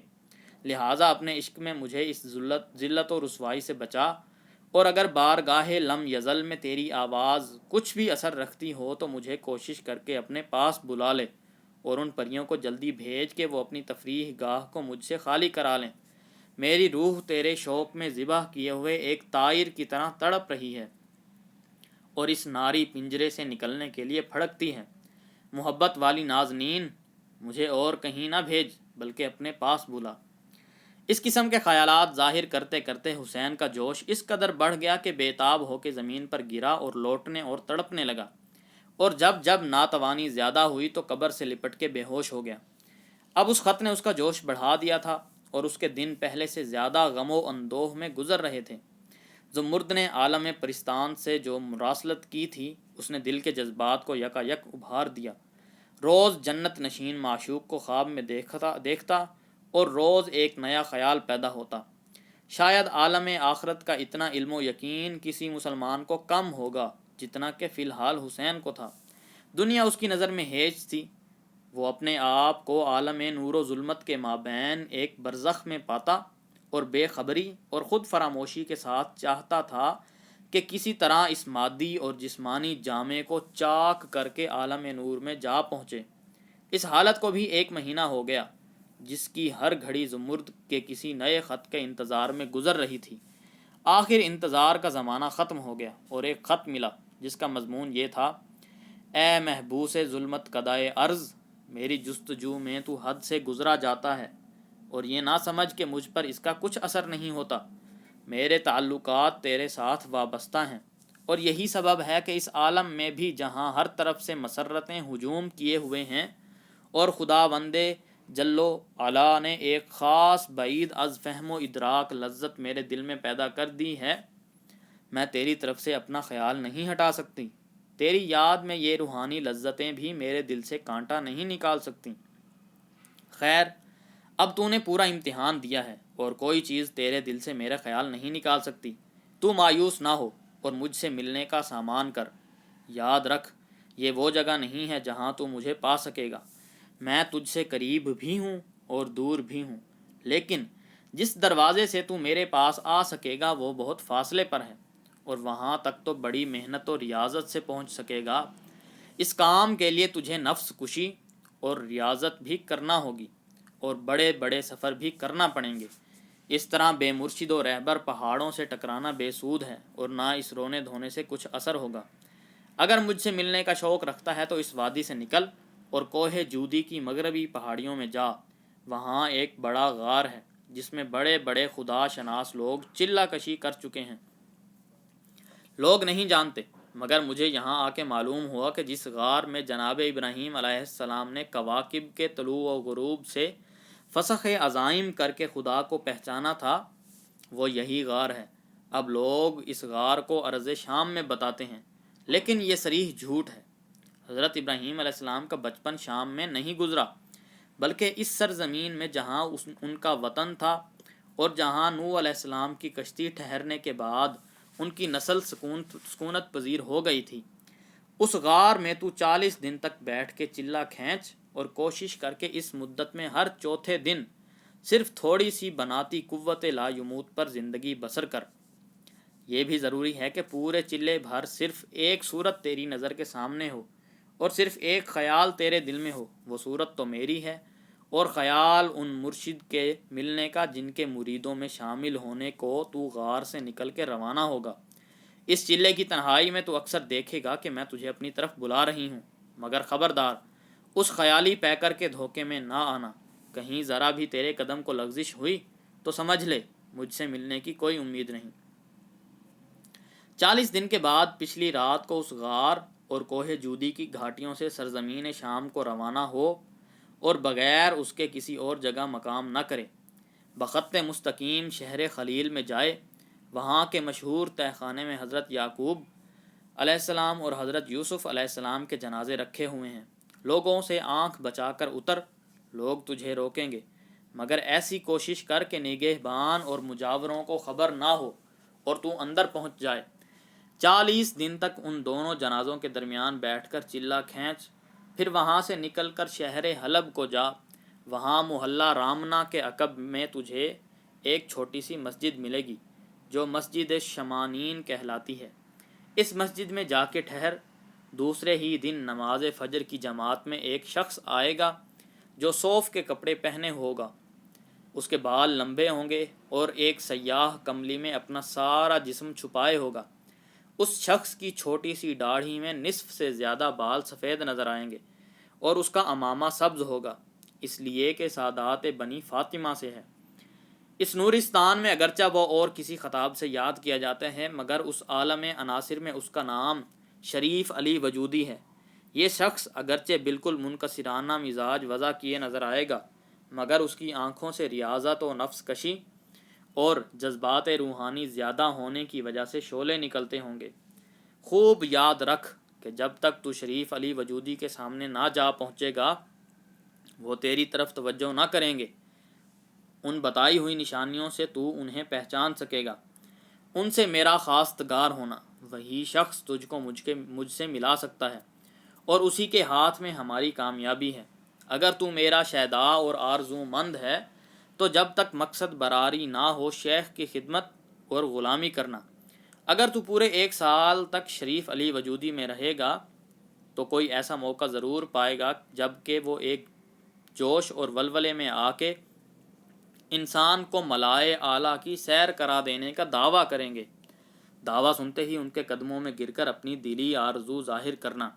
لہٰذا اپنے عشق میں مجھے اس ذلت و رسوائی سے بچا، اور اگر بارگاہ لم یزل میں تیری آواز کچھ بھی اثر رکھتی ہو تو مجھے کوشش کر کے اپنے پاس بلا لے، اور ان پریوں کو جلدی بھیج کے وہ اپنی تفریح گاہ کو مجھ سے خالی کرا لیں۔ میری روح تیرے شوق میں ذبح کیے ہوئے ایک طائر کی طرح تڑپ رہی ہے اور اس ناری پنجرے سے نکلنے کے لیے پھڑکتی ہے۔ محبت والی نازنین، مجھے اور کہیں نہ بھیج بلکہ اپنے پاس بلا۔ اس قسم کے خیالات ظاہر کرتے کرتے حسین کا جوش اس قدر بڑھ گیا کہ بے تاب ہو کے زمین پر گرا اور لوٹنے اور تڑپنے لگا، اور جب جب ناتوانی زیادہ ہوئی تو قبر سے لپٹ کے بے ہوش ہو گیا۔ اب اس خط نے اس کا جوش بڑھا دیا تھا، اور اس کے دن پہلے سے زیادہ غم و اندوہ میں گزر رہے تھے۔ زمرد نے عالم پرستان سے جو مراسلت کی تھی، اس نے دل کے جذبات کو یکا یک ابھار دیا۔ روز جنت نشین معشوق کو خواب میں دیکھتا اور روز ایک نیا خیال پیدا ہوتا۔ شاید عالم آخرت کا اتنا علم و یقین کسی مسلمان کو کم ہوگا جتنا کہ فی الحال حسین کو تھا۔ دنیا اس کی نظر میں ہیچ تھی۔ وہ اپنے آپ کو عالم نور و ظلمت کے مابین ایک برزخ میں پاتا اور بے خبری اور خود فراموشی کے ساتھ چاہتا تھا کہ کسی طرح اس مادی اور جسمانی جامے کو چاک کر کے عالم نور میں جا پہنچے۔ اس حالت کو بھی 1 مہینہ ہو گیا، جس کی ہر گھڑی زمرد کے کسی نئے خط کے انتظار میں گزر رہی تھی۔ آخر انتظار کا زمانہ ختم ہو گیا اور ایک خط ملا جس کا مضمون یہ تھا، اے محبوس ظلمت قدائے ارض، میری جستجو میں تو حد سے گزرا جاتا ہے، اور یہ نہ سمجھ کہ مجھ پر اس کا کچھ اثر نہیں ہوتا۔ میرے تعلقات تیرے ساتھ وابستہ ہیں، اور یہی سبب ہے کہ اس عالم میں بھی جہاں ہر طرف سے مسرتیں ہجوم کیے ہوئے ہیں اور خداوند جل و علا نے ایک خاص بعید از فہم و ادراک لذت میرے دل میں پیدا کر دی ہے، میں تیری طرف سے اپنا خیال نہیں ہٹا سکتی۔ تیری یاد میں یہ روحانی لذتیں بھی میرے دل سے کانٹا نہیں نکال سکتی۔ خیر، اب تو نے پورا امتحان دیا ہے اور کوئی چیز تیرے دل سے میرا خیال نہیں نکال سکتی۔ تو مایوس نہ ہو اور مجھ سے ملنے کا سامان کر۔ یاد رکھ، یہ وہ جگہ نہیں ہے جہاں تو مجھے پا سکے گا۔ میں تجھ سے قریب بھی ہوں اور دور بھی ہوں، لیکن جس دروازے سے تو میرے پاس آ سکے گا وہ بہت فاصلے پر ہے، اور وہاں تک تو بڑی محنت و ریاضت سے پہنچ سکے گا۔ اس کام کے لیے تجھے نفس کشی اور ریاضت بھی کرنا ہوگی، اور بڑے بڑے سفر بھی کرنا پڑیں گے۔ اس طرح بے مرشد و رہبر پہاڑوں سے ٹکرانا بے سود ہے، اور نہ اس رونے دھونے سے کچھ اثر ہوگا۔ اگر مجھ سے ملنے کا شوق رکھتا ہے تو اس وادی سے نکل اور کوہ جودی کی مغربی پہاڑیوں میں جا۔ وہاں ایک بڑا غار ہے جس میں بڑے بڑے خدا شناس لوگ چلہ کشی کر چکے ہیں۔ لوگ نہیں جانتے، مگر مجھے یہاں آ کے معلوم ہوا کہ جس غار میں جناب ابراہیم علیہ السلام نے کواکب کے طلوع و غروب سے فسخ عزائم کر کے خدا کو پہچانا تھا، وہ یہی غار ہے۔ اب لوگ اس غار کو ارض شام میں بتاتے ہیں، لیکن یہ صریح جھوٹ ہے۔ حضرت ابراہیم علیہ السلام کا بچپن شام میں نہیں گزرا، بلکہ اس سرزمین میں جہاں ان کا وطن تھا، اور جہاں نوح علیہ السلام کی کشتی ٹھہرنے کے بعد ان کی نسل سکونت پذیر ہو گئی تھی۔ اس غار میں تو 40 دن تک بیٹھ کے چلہ کھینچ، اور کوشش کر کے اس مدت میں ہر چوتھے دن صرف تھوڑی سی بناتی قوت لا یموت پر زندگی بسر کر۔ یہ بھی ضروری ہے کہ پورے چلے بھر صرف ایک صورت تیری نظر کے سامنے ہو، اور صرف ایک خیال تیرے دل میں ہو۔ وہ صورت تو میری ہے، اور خیال ان مرشد کے ملنے کا جن کے مریدوں میں شامل ہونے کو تو غار سے نکل کے روانہ ہوگا۔ اس چلے کی تنہائی میں تو اکثر دیکھے گا کہ میں تجھے اپنی طرف بلا رہی ہوں، مگر خبردار اس خیالی پیکر کے دھوکے میں نہ آنا۔ کہیں ذرا بھی تیرے قدم کو لغزش ہوئی تو سمجھ لے مجھ سے ملنے کی کوئی امید نہیں۔ 40 دن کے بعد پچھلی رات کو اس غار اور کوہ جودی کی گھاٹیوں سے سرزمین شام کو روانہ ہو، اور بغیر اس کے کسی اور جگہ مقام نہ کرے۔ بخط مستقیم شہر خلیل میں جائے۔ وہاں کے مشہور تہہ خانے میں حضرت یعقوب علیہ السلام اور حضرت یوسف علیہ السلام کے جنازے رکھے ہوئے ہیں۔ لوگوں سے آنکھ بچا کر اتر، لوگ تجھے روکیں گے، مگر ایسی کوشش کر کہ نگہبان اور مجاوروں کو خبر نہ ہو اور تو اندر پہنچ جائے۔ 40 دن تک ان دونوں جنازوں کے درمیان بیٹھ کر چلہ کھینچ، پھر وہاں سے نکل کر شہر حلب کو جا۔ وہاں محلہ رامنا کے عقب میں تجھے ایک چھوٹی سی مسجد ملے گی جو مسجد شمانین کہلاتی ہے۔ اس مسجد میں جا کے ٹھہر۔ دوسرے ہی دن نماز فجر کی جماعت میں ایک شخص آئے گا جو صوف کے کپڑے پہنے ہوگا، اس کے بال لمبے ہوں گے اور ایک سیاہ کملی میں اپنا سارا جسم چھپائے ہوگا۔ اس شخص کی چھوٹی سی داڑھی میں نصف سے زیادہ بال سفید نظر آئیں گے، اور اس کا عمامہ سبز ہوگا، اس لیے کہ سادات بنی فاطمہ سے ہے۔ اس نورستان میں اگرچہ وہ اور کسی خطاب سے یاد کیا جاتا ہے، مگر اس عالم عناصر میں اس کا نام شریف علی وجودی ہے۔ یہ شخص اگرچہ بالکل منکسرانہ مزاج وضع کیے نظر آئے گا، مگر اس کی آنکھوں سے ریاضت و نفس کشی اور جذبات روحانی زیادہ ہونے کی وجہ سے شعلے نکلتے ہوں گے۔ خوب یاد رکھ کہ جب تک تو شریف علی وجودی کے سامنے نہ جا پہنچے گا، وہ تیری طرف توجہ نہ کریں گے۔ ان بتائی ہوئی نشانیوں سے تو انہیں پہچان سکے گا۔ ان سے میرا خواستگار ہونا، وہی شخص تجھ کو مجھ سے ملا سکتا ہے، اور اسی کے ہاتھ میں ہماری کامیابی ہے۔ اگر تو میرا شیدا اور آرزو مند ہے تو جب تک مقصد براری نہ ہو شیخ کی خدمت اور غلامی کرنا۔ اگر تو پورے 1 سال تک شریف علی وجودی میں رہے گا تو کوئی ایسا موقع ضرور پائے گا جب کہ وہ ایک جوش اور ولولے میں آ کے انسان کو ملائے اعلیٰ کی سیر کرا دینے کا دعویٰ کریں گے۔ دعویٰ سنتے ہی ان کے قدموں میں گر کر اپنی دلی آرزو ظاہر کرنا۔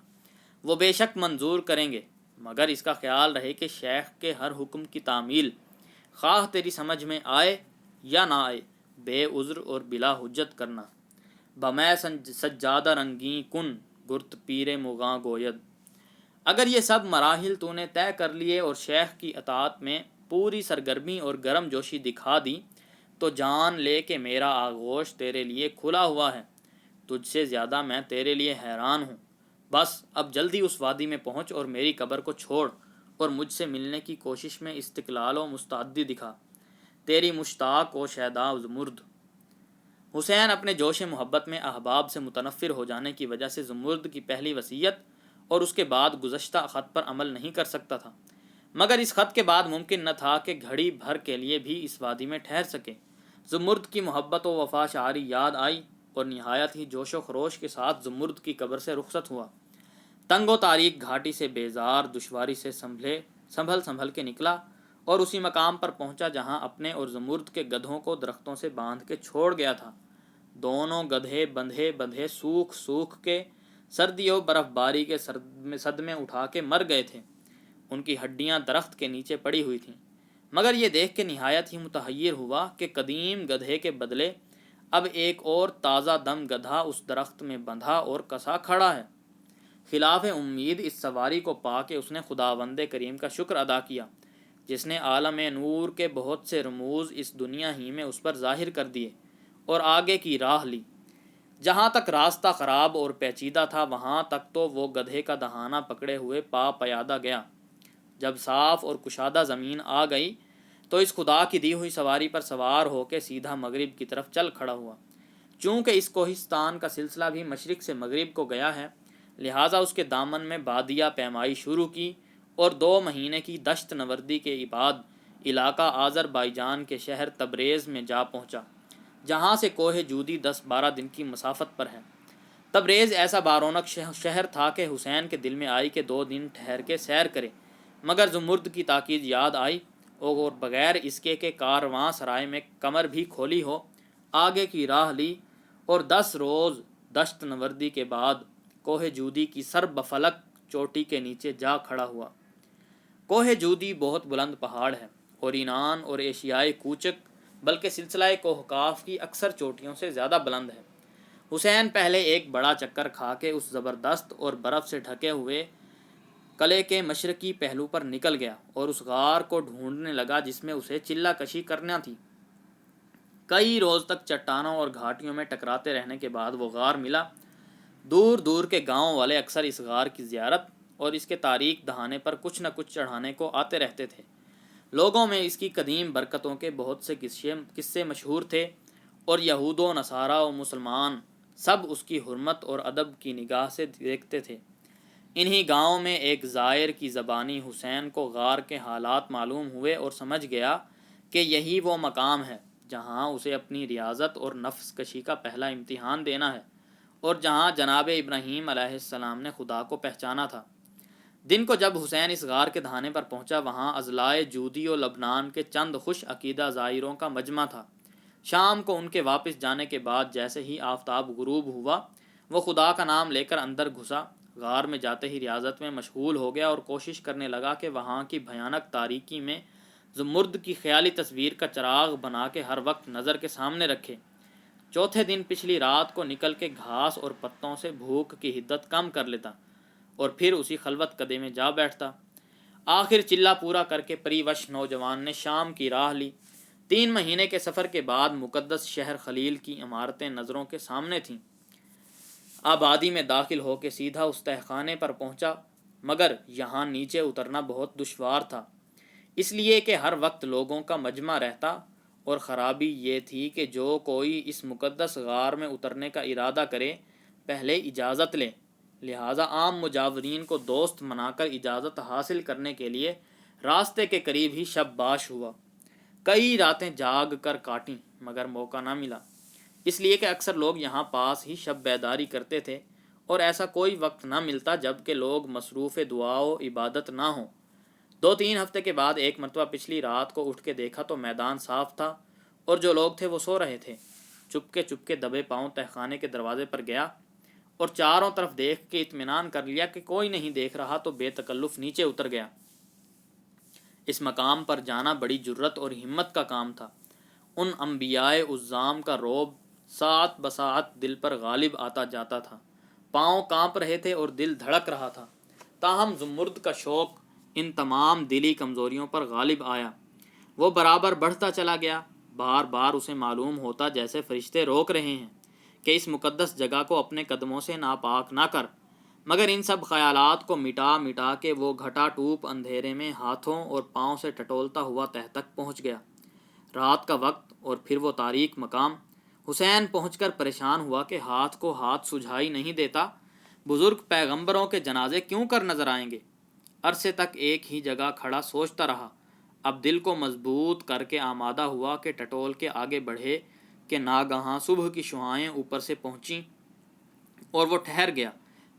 وہ بے شک منظور کریں گے، مگر اس کا خیال رہے کہ شیخ کے ہر حکم کی تعمیل خواہ تیری سمجھ میں آئے یا نہ آئے بے عذر اور بلا حجت کرنا۔ بمے سجادہ رنگیں کن گرت پیر مغاں گوید۔ اگر یہ سب مراحل تو نے طے کر لیے اور شیخ کی اطاعت میں پوری سرگرمی اور گرم جوشی دکھا دی تو جان لے کہ میرا آغوش تیرے لیے کھلا ہوا ہے۔ تجھ سے زیادہ میں تیرے لیے حیران ہوں۔ بس اب جلدی اس وادی میں پہنچ اور میری قبر کو چھوڑ اور مجھ سے ملنے کی کوشش میں استقلال و مستعدی دکھا۔ تیری مشتاق و شیدا زمرد۔ حسین اپنے جوش محبت میں احباب سے متنفر ہو جانے کی وجہ سے زمرد کی پہلی وصیت اور اس کے بعد گزشتہ خط پر عمل نہیں کر سکتا تھا۔ مگر اس خط کے بعد ممکن نہ تھا کہ گھڑی بھر کے لیے بھی اس وادی میں ٹھہر سکے۔ زمرد کی محبت و وفا شعاری یاد آئی اور نہایت ہی جوش و خروش کے ساتھ زمرد کی قبر سے رخصت ہوا۔ تنگ و تاریک گھاٹی سے بیزار دشواری سے سنبھل کے نکلا اور اسی مقام پر پہنچا جہاں اپنے اور زمرد کے گدھوں کو درختوں سے باندھ کے چھوڑ گیا تھا۔ دونوں گدھے بندھے بندھے سوکھ کے سردی و برف باری کے صدمے اٹھا کے مر گئے تھے۔ ان کی ہڈیاں درخت کے نیچے پڑی ہوئی تھیں، مگر یہ دیکھ کے نہایت ہی متحیر ہوا کہ قدیم گدھے کے بدلے اب ایک اور تازہ دم گدھا اس درخت میں بندھا اور کسا کھڑا ہے۔ خلاف امید اس سواری کو پا کے اس نے خداوند کریم کا شکر ادا کیا، جس نے عالم نور کے بہت سے رموز اس دنیا ہی میں اس پر ظاہر کر دیے اور آگے کی راہ لی۔ جہاں تک راستہ خراب اور پیچیدہ تھا وہاں تک تو وہ گدھے کا دہانہ پکڑے ہوئے پا پیادہ گیا۔ جب صاف اور کشادہ زمین آ گئی تو اس خدا کی دی ہوئی سواری پر سوار ہو کے سیدھا مغرب کی طرف چل کھڑا ہوا۔ چونکہ اس کوہستان کا سلسلہ بھی مشرق سے مغرب کو گیا ہے، لہٰذا اس کے دامن میں بادیہ پیمائی شروع کی اور 2 مہینے کی دشت نوردی کے بعد علاقہ آذربائیجان کے شہر تبریز میں جا پہنچا، جہاں سے کوہ جودی 10-12 دن کی مسافت پر ہے۔ تبریز ایسا بارونق شہر تھا کہ حسین کے دل میں آئی کہ 2 دن ٹھہر کے سیر کرے، مگر زمرد کی تاکید یاد آئی اور بغیر اس کے کارواں سرائے میں کمر بھی کھولی ہو، آگے کی راہ لی اور 10 روز دشت نوردی کے بعد کوہ جودی کی سر بفلک چوٹی کے نیچے جا کھڑا ہوا۔ کوہ جودی بہت بلند پہاڑ ہے اور یونان اور ایشیائی کوچک بلکہ سلسلہ کوہکاف کی اکثر چوٹیوں سے زیادہ بلند ہے۔ حسین پہلے ایک بڑا چکر کھا کے اس زبردست اور برف سے ڈھکے ہوئے قلعے کے مشرقی پہلو پر نکل گیا اور اس غار کو ڈھونڈنے لگا جس میں اسے چلہ کشی کرنا تھی۔ کئی روز تک چٹانوں اور گھاٹیوں میں ٹکراتے رہنے کے بعد وہ غار ملا۔ دور دور کے گاؤں والے اکثر اس غار کی زیارت اور اس کے تاریک دہانے پر کچھ نہ کچھ چڑھانے کو آتے رہتے تھے۔ لوگوں میں اس کی قدیم برکتوں کے بہت سے قصے مشہور تھے اور یہود و نصارہ و مسلمان سب اس کی حرمت اور ادب کی نگاہ سے دیکھتے تھے۔ انہی گاؤں میں ایک زائر کی زبانی حسین کو غار کے حالات معلوم ہوئے اور سمجھ گیا کہ یہی وہ مقام ہے جہاں اسے اپنی ریاضت اور نفس کشی کا پہلا امتحان دینا ہے اور جہاں جناب ابراہیم علیہ السلام نے خدا کو پہچانا تھا۔ دن کو جب حسین اس غار کے دہانے پر پہنچا وہاں اضلاع جودی و لبنان کے چند خوش عقیدہ زائروں کا مجمع تھا۔ شام کو ان کے واپس جانے کے بعد جیسے ہی آفتاب غروب ہوا وہ خدا کا نام لے کر اندر گھسا، غار میں جاتے ہی ریاضت میں مشغول ہو گیا اور کوشش کرنے لگا کہ وہاں کی بھیانک تاریکی میں زمرد کی خیالی تصویر کا چراغ بنا کے ہر وقت نظر کے سامنے رکھے۔ چوتھے دن پچھلی رات کو نکل کے گھاس اور پتوں سے بھوک کی حدت کم کر لیتا اور پھر اسی خلوت قدے میں جا بیٹھتا۔ آخر چلہ پورا کر کے پری وش نوجوان نے شام کی راہ لی۔ 3 مہینے کے سفر کے بعد مقدس شہر خلیل کی عمارتیں نظروں کے سامنے تھیں۔ آبادی میں داخل ہو کے سیدھا اس تہخانے پر پہنچا، مگر یہاں نیچے اترنا بہت دشوار تھا، اس لیے کہ ہر وقت لوگوں کا مجمع رہتا اور خرابی یہ تھی کہ جو کوئی اس مقدس غار میں اترنے کا ارادہ کرے پہلے اجازت لے، لہٰذا عام مجاورین کو دوست منا کر اجازت حاصل کرنے کے لیے راستے کے قریب ہی شب باش ہوا۔ کئی راتیں جاگ کر کاٹیں مگر موقع نہ ملا، اس لیے کہ اکثر لوگ یہاں پاس ہی شب بیداری کرتے تھے اور ایسا کوئی وقت نہ ملتا جب کہ لوگ مصروف دعا و عبادت نہ ہوں۔ 2-3 ہفتے کے بعد ایک مرتبہ پچھلی رات کو اٹھ کے دیکھا تو میدان صاف تھا اور جو لوگ تھے وہ سو رہے تھے۔ چپ کے دبے پاؤں تہخانے کے دروازے پر گیا اور چاروں طرف دیکھ کے اطمینان کر لیا کہ کوئی نہیں دیکھ رہا تو بے تکلف نیچے اتر گیا۔ اس مقام پر جانا بڑی جرت اور ہمت کا کام تھا۔ ان انبیاء عظام کا رعب ساعت بساعت دل پر غالب آتا جاتا تھا، پاؤں کانپ رہے تھے اور دل دھڑک رہا تھا۔ تاہم زمرد کا شوق ان تمام دلی کمزوریوں پر غالب آیا، وہ برابر بڑھتا چلا گیا۔ بار بار اسے معلوم ہوتا جیسے فرشتے روک رہے ہیں کہ اس مقدس جگہ کو اپنے قدموں سے ناپاک نہ کر، مگر ان سب خیالات کو مٹا کے وہ گھٹا ٹوپ اندھیرے میں ہاتھوں اور پاؤں سے ٹٹولتا ہوا تہ تک پہنچ گیا۔ رات کا وقت اور پھر وہ تاریک مقام۔ حسین پہنچ کر پریشان ہوا کہ ہاتھ کو ہاتھ سجھائی نہیں دیتا، بزرگ پیغمبروں کے جنازے کیوں کر نظر آئیں گے؟ عرصے تک ایک ہی جگہ کھڑا سوچتا رہا۔ اب دل کو مضبوط کر کے آمادہ ہوا کہ ٹٹول کے آگے بڑھے کہ ناگہاں صبح کی شعاعیں اوپر سے پہنچیں اور وہ ٹھہر گیا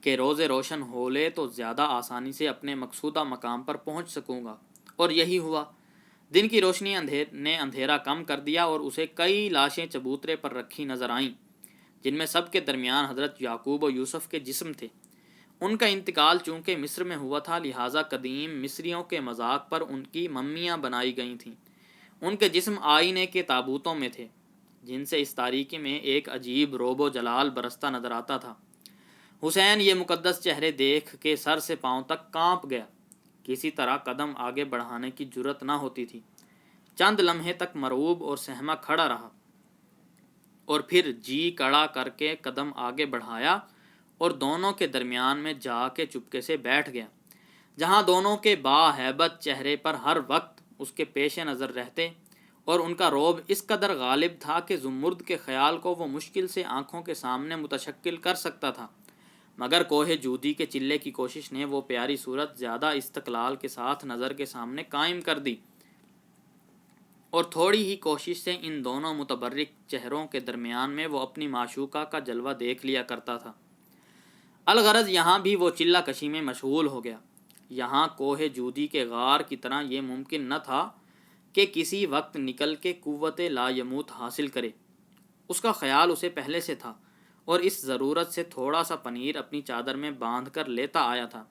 کہ روز روشن ہو لے تو زیادہ آسانی سے اپنے مقصودہ مقام پر پہنچ سکوں گا، اور یہی ہوا۔ دن کی روشنی نے اندھیرا کم کر دیا اور اسے کئی لاشیں چبوترے پر رکھی نظر آئیں، جن میں سب کے درمیان حضرت یعقوب و یوسف کے جسم تھے۔ ان کا انتقال چونکہ مصر میں ہوا تھا، لہٰذا قدیم مصریوں کے مذاق پر ان کی ممیاں بنائی گئی تھیں۔ ان کے جسم آئینے کے تابوتوں میں تھے، جن سے اس تاریکی میں ایک عجیب رعب و جلال برستا نظر آتا تھا۔ حسین یہ مقدس چہرے دیکھ کے سر سے پاؤں تک کانپ گیا۔ کسی طرح قدم آگے بڑھانے کی جرت نہ ہوتی تھی۔ چند لمحے تک مرعوب اور سہما کھڑا رہا، اور پھر جی کڑا کر کے قدم آگے بڑھایا اور دونوں کے درمیان میں جا کے چپکے سے بیٹھ گیا، جہاں دونوں کے باہیبت چہرے پر ہر وقت اس کے پیش نظر رہتے، اور ان کا رعب اس قدر غالب تھا کہ زمرد کے خیال کو وہ مشکل سے آنکھوں کے سامنے متشکل کر سکتا تھا، مگر کوہ جودی کے چلے کی کوشش نے وہ پیاری صورت زیادہ استقلال کے ساتھ نظر کے سامنے قائم کر دی، اور تھوڑی ہی کوشش سے ان دونوں متبرک چہروں کے درمیان میں وہ اپنی معشوقہ کا جلوہ دیکھ لیا کرتا تھا۔ الغرض یہاں بھی وہ چلہ کشی میں مشغول ہو گیا۔ یہاں کوہ جودی کے غار کی طرح یہ ممکن نہ تھا کہ کسی وقت نکل کے قوت لا یموت حاصل کرے۔ اس کا خیال اسے پہلے سے تھا، اور اس ضرورت سے تھوڑا سا پنیر اپنی چادر میں باندھ کر لیتا آیا تھا۔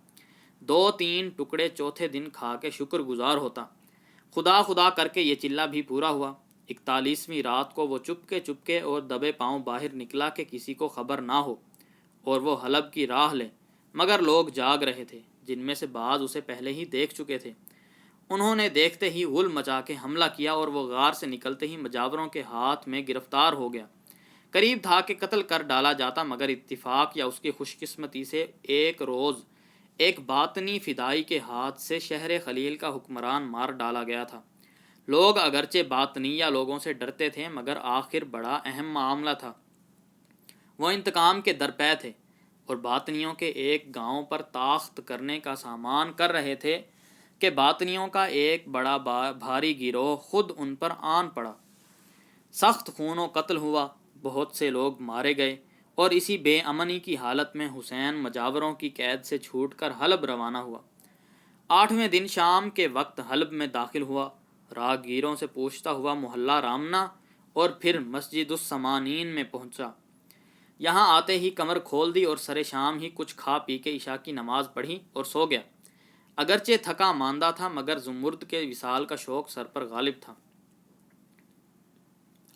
2-3 ٹکڑے چوتھے دن کھا کے شکر گزار ہوتا۔ خدا خدا کر کے یہ چلہ بھی پورا ہوا۔ 41ویں رات کو وہ چپکے اور دبے پاؤں باہر نکلا کہ کسی کو خبر نہ ہو، اور وہ حلب کی راہ لے، مگر لوگ جاگ رہے تھے، جن میں سے بعض اسے پہلے ہی دیکھ چکے تھے۔ انہوں نے دیکھتے ہی غل مچا کے حملہ کیا، اور وہ غار سے نکلتے ہی مجاوروں کے ہاتھ میں گرفتار ہو گیا۔ قریب تھا کہ قتل کر ڈالا جاتا، مگر اتفاق یا اس کی خوش قسمتی سے ایک روز ایک باطنی فدائی کے ہاتھ سے شہر خلیل کا حکمران مار ڈالا گیا تھا۔ لوگ اگرچہ باطنیہ لوگوں سے ڈرتے تھے، مگر آخر بڑا اہم معاملہ تھا۔ وہ انتقام کے درپے تھے، اور باطنیوں کے ایک گاؤں پر تاخت کرنے کا سامان کر رہے تھے کہ باطنیوں کا ایک بڑا بھاری گروہ خود ان پر آن پڑا۔ سخت خون و قتل ہوا، بہت سے لوگ مارے گئے، اور اسی بے امنی کی حالت میں حسین مجاوروں کی قید سے چھوٹ کر حلب روانہ ہوا۔ 8ویں دن شام کے وقت حلب میں داخل ہوا، راہگیروں سے پوچھتا ہوا محلہ رامنا اور پھر مسجد السمانین میں پہنچا۔ یہاں آتے ہی کمر کھول دی اور سر شام ہی کچھ کھا پی کے عشاء کی نماز پڑھی اور سو گیا۔ اگرچہ تھکا ماندہ تھا، مگر زمرد کے وصال کا شوق سر پر غالب تھا۔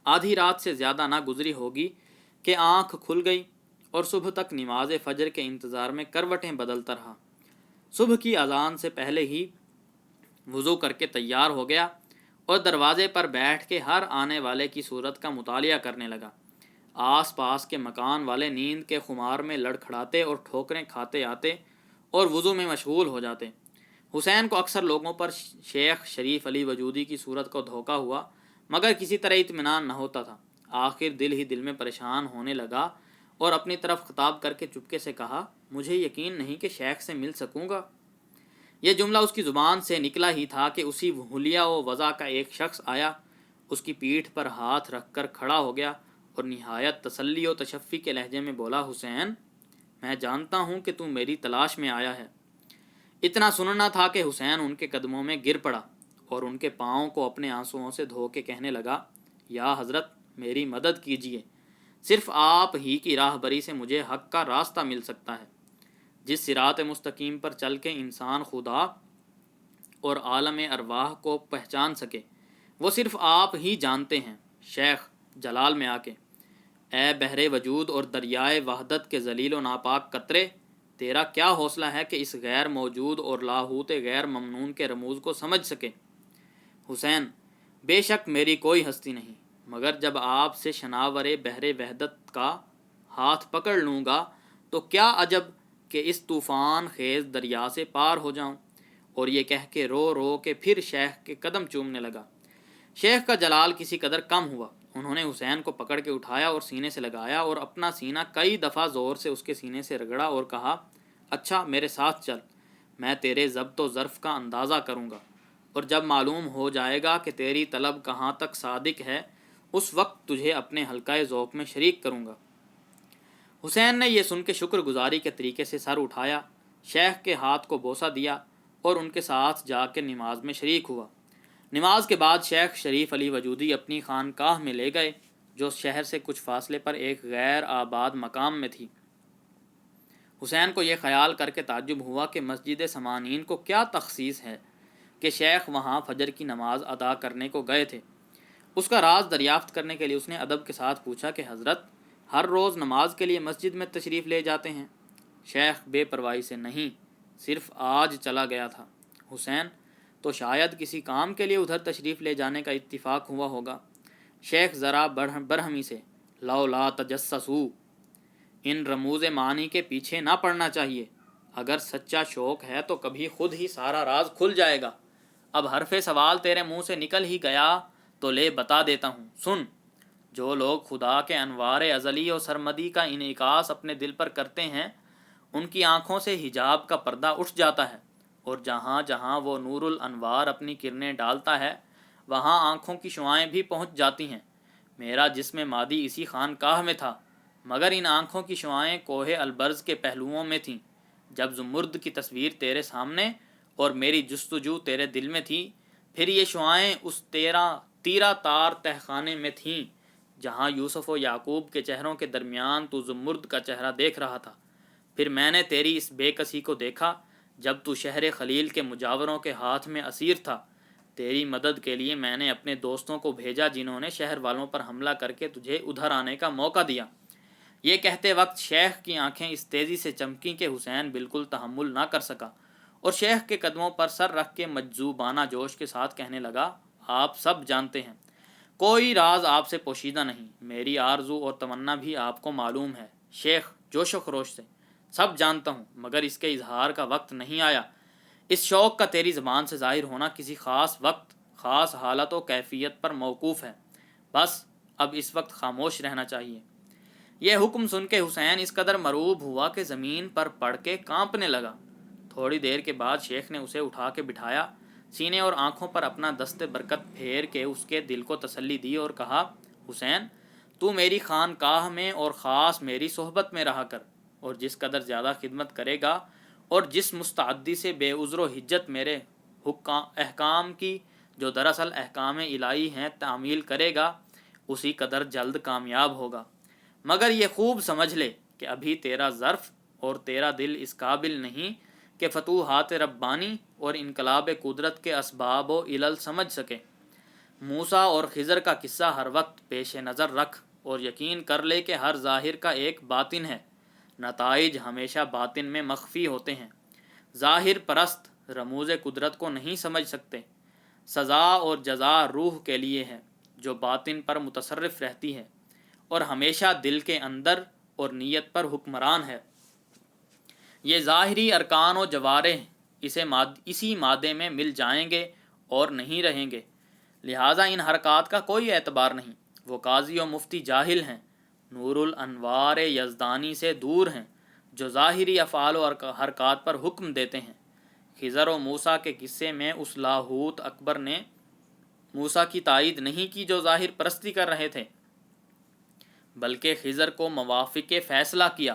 آدھی رات سے زیادہ نہ گزری ہوگی کہ آنکھ کھل گئی، اور صبح تک نماز فجر کے انتظار میں کروٹیں بدلتا رہا۔ صبح کی اذان سے پہلے ہی وضو کر کے تیار ہو گیا، اور دروازے پر بیٹھ کے ہر آنے والے کی صورت کا مطالعہ کرنے لگا۔ آس پاس کے مکان والے نیند کے خمار میں لڑکھڑاتے اور ٹھوکریں کھاتے آتے اور وضو میں مشغول ہو جاتے۔ حسین کو اکثر لوگوں پر شیخ شریف علی وجودی کی صورت کو دھوکا ہوا، مگر کسی طرح اطمینان نہ ہوتا تھا۔ آخر دل ہی دل میں پریشان ہونے لگا، اور اپنی طرف خطاب کر کے چپکے سے کہا، مجھے یقین نہیں کہ شیخ سے مل سکوں گا۔ یہ جملہ اس کی زبان سے نکلا ہی تھا کہ اسی حلیہ و وضع کا ایک شخص آیا، اس کی پیٹھ پر ہاتھ رکھ کر کھڑا ہو گیا، اور نہایت تسلی و تشفی کے لہجے میں بولا، حسین، میں جانتا ہوں کہ تو میری تلاش میں آیا ہے۔ اتنا سننا تھا کہ حسین ان کے قدموں میں گر پڑا، اور ان کے پاؤں کو اپنے آنسوؤں سے دھو کے کہنے لگا، یا حضرت، میری مدد کیجیے، صرف آپ ہی کی راہبری سے مجھے حق کا راستہ مل سکتا ہے۔ جس صراط مستقیم پر چل کے انسان خدا اور عالم ارواح کو پہچان سکے، وہ صرف آپ ہی جانتے ہیں۔ شیخ جلال میں آ کے، اے بحر وجود اور دریائے وحدت کے ذلیل و ناپاک قطرے، تیرا کیا حوصلہ ہے کہ اس غیر موجود اور لاہوت غیر ممنون کے رموز کو سمجھ سکے؟ حسین، بے شک میری کوئی ہستی نہیں، مگر جب آپ سے شناور بحر وحدت کا ہاتھ پکڑ لوں گا تو کیا عجب کہ اس طوفان خیز دریا سے پار ہو جاؤں۔ اور یہ کہہ کے رو رو کے پھر شیخ کے قدم چومنے لگا۔ شیخ کا جلال کسی قدر کم ہوا۔ انہوں نے حسین کو پکڑ کے اٹھایا اور سینے سے لگایا، اور اپنا سینہ کئی دفعہ زور سے اس کے سینے سے رگڑا اور کہا، اچھا میرے ساتھ چل، میں تیرے ضبط و ظرف کا اندازہ کروں گا، اور جب معلوم ہو جائے گا کہ تیری طلب کہاں تک صادق ہے اس وقت تجھے اپنے حلقۂ ذوق میں شریک کروں گا۔ حسین نے یہ سن کے شکر گزاری کے طریقے سے سر اٹھایا، شیخ کے ہاتھ کو بوسہ دیا اور ان کے ساتھ جا کے نماز میں شریک ہوا۔ نماز کے بعد شیخ شریف علی وجودی اپنی خانقاہ میں لے گئے جو شہر سے کچھ فاصلے پر ایک غیر آباد مقام میں تھی۔ حسین کو یہ خیال کر کے تعجب ہوا کہ مسجد سمانین کو کیا تخصیص ہے کہ شیخ وہاں فجر کی نماز ادا کرنے کو گئے تھے۔ اس کا راز دریافت کرنے کے لیے اس نے ادب کے ساتھ پوچھا کہ حضرت ہر روز نماز کے لیے مسجد میں تشریف لے جاتے ہیں؟ شیخ بے پرواہی سے نہیں، صرف آج چلا گیا تھا۔ حسین تو شاید کسی کام کے لیے ادھر تشریف لے جانے کا اتفاق ہوا ہوگا۔ شیخ ذرا برہمی سے، لو لا تجسسو، ان رموز معنی کے پیچھے نہ پڑنا چاہیے، اگر سچا شوق ہے تو کبھی خود ہی سارا راز کھل جائے گا۔ اب حرف سوال تیرے منہ سے نکل ہی گیا تو لے بتا دیتا ہوں، سن۔ جو لوگ خدا کے انوار ازلی اور سرمدی کا انعکاس اپنے دل پر کرتے ہیں ان کی آنکھوں سے حجاب کا پردہ اٹھ جاتا ہے، اور جہاں جہاں وہ نور الانوار اپنی کرنیں ڈالتا ہے وہاں آنکھوں کی شعاعیں بھی پہنچ جاتی ہیں۔ میرا جسم مادی اسی خانقاہ میں تھا، مگر ان آنکھوں کی شعاعیں کوہ البرز کے پہلوؤں میں تھیں۔ جب زمرد کی تصویر تیرے سامنے اور میری جستجو تیرے دل میں تھی، پھر یہ شعاعیں اس تیرا تار تہخانے میں تھیں جہاں یوسف و یعقوب کے چہروں کے درمیان تو زمرد کا چہرہ دیکھ رہا تھا۔ پھر میں نے تیری اس بے کسی کو دیکھا جب تو شہر خلیل کے مجاوروں کے ہاتھ میں اسیر تھا۔ تیری مدد کے لیے میں نے اپنے دوستوں کو بھیجا جنہوں نے شہر والوں پر حملہ کر کے تجھے ادھر آنے کا موقع دیا۔ یہ کہتے وقت شیخ کی آنکھیں اس تیزی سے چمکیں کہ حسین بالکل تحمل نہ کر سکا، اور شیخ کے قدموں پر سر رکھ کے مجذوبانہ جوش کے ساتھ کہنے لگا، آپ سب جانتے ہیں، کوئی راز آپ سے پوشیدہ نہیں، میری آرزو اور تمنا بھی آپ کو معلوم ہے۔ شیخ جوش و خروش سے، سب جانتا ہوں، مگر اس کے اظہار کا وقت نہیں آیا۔ اس شوق کا تیری زبان سے ظاہر ہونا کسی خاص وقت، خاص حالت و کیفیت پر موقوف ہے، بس اب اس وقت خاموش رہنا چاہیے۔ یہ حکم سن کے حسین اس قدر مرعوب ہوا کہ زمین پر پڑ کے کانپنے لگا۔ تھوڑی دیر کے بعد شیخ نے اسے اٹھا کے بٹھایا، سینے اور آنکھوں پر اپنا دست برکت پھیر کے اس کے دل کو تسلی دی اور کہا، حسین تو میری خانقاہ میں اور خاص میری صحبت میں رہا کر، اور جس قدر زیادہ خدمت کرے گا اور جس مستعدی سے بے عذر و حجت میرے احکام کی، جو دراصل احکام الہی ہیں، تعمیل کرے گا، اسی قدر جلد کامیاب ہوگا۔ مگر یہ خوب سمجھ لے کہ ابھی تیرا ظرف اور تیرا دل اس قابل نہیں کہ فتوحات ربانی اور انقلاب قدرت کے اسباب و علل سمجھ سکے۔ موسیٰ اور خضر کا قصہ ہر وقت پیش نظر رکھ اور یقین کر لے کہ ہر ظاہر کا ایک باطن ہے، نتائج ہمیشہ باطن میں مخفی ہوتے ہیں۔ ظاہر پرست رموز قدرت کو نہیں سمجھ سکتے۔ سزا اور جزا روح کے لیے ہے جو باطن پر متصرف رہتی ہے اور ہمیشہ دل کے اندر اور نیت پر حکمران ہے۔ یہ ظاہری ارکان و جوارح اسی مادے میں مل جائیں گے اور نہیں رہیں گے، لہٰذا ان حرکات کا کوئی اعتبار نہیں۔ وہ قاضی و مفتی جاہل ہیں، نور الانوار یزدانی سے دور ہیں، جو ظاہری افعال و حرکات پر حکم دیتے ہیں۔ خضر و موسیٰ کے قصے میں اس لاہوت اکبر نے موسیٰ کی تائید نہیں کی جو ظاہر پرستی کر رہے تھے، بلکہ خضر کو موافق فیصلہ کیا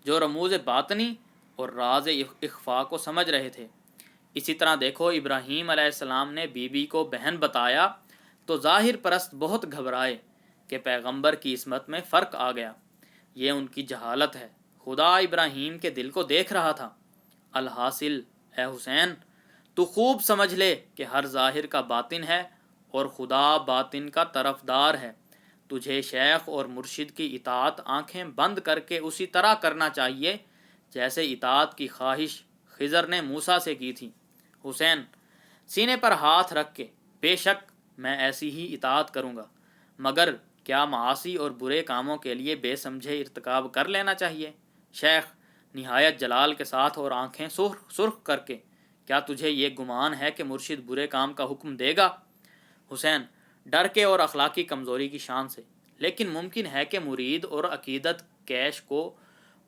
جو رموز باطنی اور راز اخفاء کو سمجھ رہے تھے۔ اسی طرح دیکھو، ابراہیم علیہ السلام نے بی بی کو بہن بتایا تو ظاہر پرست بہت گھبرائے کہ پیغمبر کی عصمت میں فرق آ گیا۔ یہ ان کی جہالت ہے، خدا ابراہیم کے دل کو دیکھ رہا تھا۔ الحاصل اے حسین، تو خوب سمجھ لے کہ ہر ظاہر کا باطن ہے اور خدا باطن کا طرفدار ہے۔ تجھے شیخ اور مرشد کی اطاعت آنکھیں بند کر کے اسی طرح کرنا چاہیے جیسے اطاعت کی خواہش خضر نے موسیٰ سے کی تھی۔ حسین سینے پر ہاتھ رکھ کے، بے شک میں ایسی ہی اطاعت کروں گا، مگر کیا معاصی اور برے کاموں کے لیے بے سمجھے ارتکاب کر لینا چاہیے؟ شیخ نہایت جلال کے ساتھ اور آنکھیں سرخ کر کے، کیا تجھے یہ گمان ہے کہ مرشد برے کام کا حکم دے گا؟ حسین ڈر کے اور اخلاقی کمزوری کی شان سے، لیکن ممکن ہے کہ مرید اور عقیدت کیش کو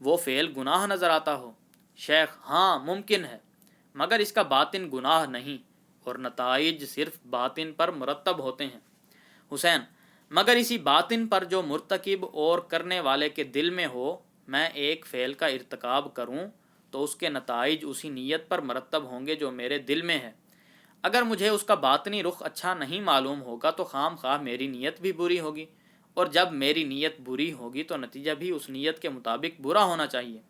وہ فعل گناہ نظر آتا ہو۔ شیخ ہاں ممکن ہے، مگر اس کا باطن گناہ نہیں اور نتائج صرف باطن پر مرتب ہوتے ہیں۔ حسین: مگر اسی باطن پر جو مرتکب اور کرنے والے کے دل میں ہو، میں ایک فعل کا ارتکاب کروں تو اس کے نتائج اسی نیت پر مرتب ہوں گے جو میرے دل میں ہے۔ اگر مجھے اس کا باطنی رخ اچھا نہیں معلوم ہوگا تو خام خواہ میری نیت بھی بری ہوگی، اور جب میری نیت بری ہوگی تو نتیجہ بھی اس نیت کے مطابق برا ہونا چاہیے۔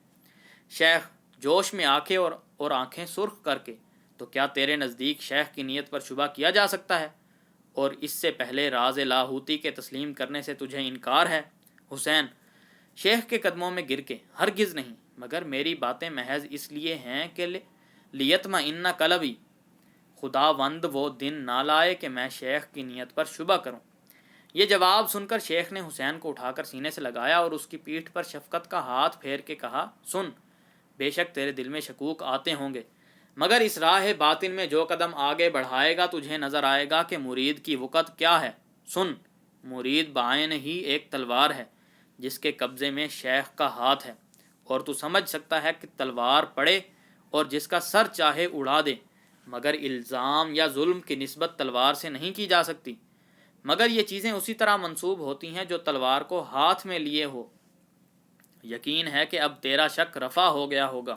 شیخ جوش میں آ کے اور آنکھیں سرخ کر کے: تو کیا تیرے نزدیک شیخ کی نیت پر شبہ کیا جا سکتا ہے، اور اس سے پہلے راز لاہوتی کے تسلیم کرنے سے تجھے انکار ہے؟ حسین شیخ کے قدموں میں گر کے: ہرگز نہیں، مگر میری باتیں محض اس لیے ہیں کہ لیطمئن قلبی، خداوند وہ دن نہ لائے کہ میں شیخ کی نیت پر شبہ کروں۔ یہ جواب سن کر شیخ نے حسین کو اٹھا کر سینے سے لگایا اور اس کی پیٹھ پر شفقت کا ہاتھ پھیر کے کہا: سن، بے شک تیرے دل میں شکوک آتے ہوں گے، مگر اس راہ باطن میں جو قدم آگے بڑھائے گا تجھے نظر آئے گا کہ مرید کی وقت کیا ہے۔ سن، مرید بعین ہی ایک تلوار ہے جس کے قبضے میں شیخ کا ہاتھ ہے، اور تو سمجھ سکتا ہے کہ تلوار پڑے اور جس کا سر چاہے اڑا دے، مگر الزام یا ظلم کی نسبت تلوار سے نہیں کی جا سکتی، مگر یہ چیزیں اسی طرح منسوب ہوتی ہیں جو تلوار کو ہاتھ میں لیے ہو۔ یقین ہے کہ اب تیرا شک رفع ہو گیا ہوگا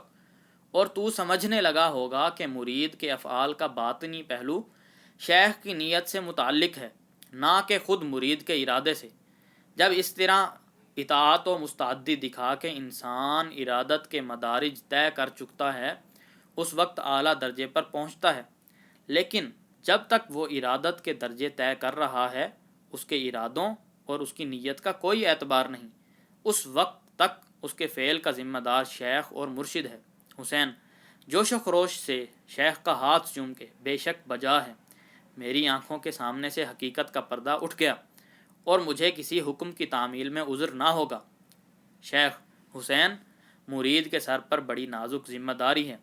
اور تو سمجھنے لگا ہوگا کہ مرید کے افعال کا باطنی پہلو شیخ کی نیت سے متعلق ہے، نہ کہ خود مرید کے ارادے سے۔ جب اس طرح اطاعت و مستعدی دکھا کے انسان ارادت کے مدارج طے کر چکتا ہے، اس وقت اعلیٰ درجے پر پہنچتا ہے، لیکن جب تک وہ ارادت کے درجے طے کر رہا ہے، اس کے ارادوں اور اس کی نیت کا کوئی اعتبار نہیں، اس وقت تک اس کے فعل کا ذمہ دار شیخ اور مرشد ہے۔ حسین جوش و خروش سے شیخ کا ہاتھ چوم کے: بے شک بجا ہے، میری آنکھوں کے سامنے سے حقیقت کا پردہ اٹھ گیا اور مجھے کسی حکم کی تعمیل میں عذر نہ ہوگا۔ شیخ: حسین، مرید کے سر پر بڑی نازک ذمہ داری ہے،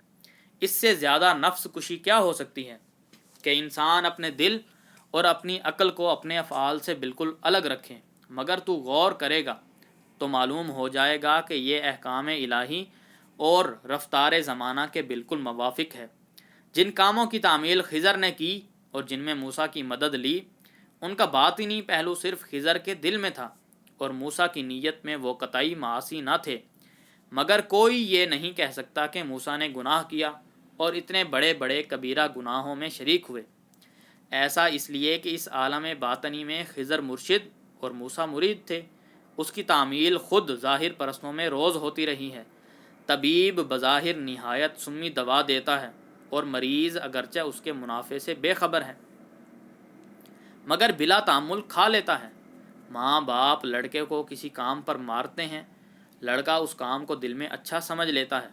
اس سے زیادہ نفس کشی کیا ہو سکتی ہے کہ انسان اپنے دل اور اپنی عقل کو اپنے افعال سے بالکل الگ رکھے، مگر تو غور کرے گا تو معلوم ہو جائے گا کہ یہ احکام الہی اور رفتار زمانہ کے بالکل موافق ہے۔ جن کاموں کی تعمیل خضر نے کی اور جن میں موسیٰ کی مدد لی، ان کا باطنی پہلو صرف خضر کے دل میں تھا، اور موسیٰ کی نیت میں وہ قطعی معاصی نہ تھے، مگر کوئی یہ نہیں کہہ سکتا کہ موسیٰ نے گناہ کیا اور اتنے بڑے بڑے کبیرہ گناہوں میں شریک ہوئے۔ ایسا اس لیے کہ اس عالم باطنی میں خضر مرشد اور موسیٰ مرید تھے۔ اس کی تعمیل خود ظاہر پرستوں میں روز ہوتی رہی ہے۔ طبیب بظاہر نہایت سمی دوا دیتا ہے اور مریض اگرچہ اس کے منافع سے بے خبر ہے، مگر بلا تعمل کھا لیتا ہے۔ ماں باپ لڑکے کو کسی کام پر مارتے ہیں، لڑکا اس کام کو دل میں اچھا سمجھ لیتا ہے،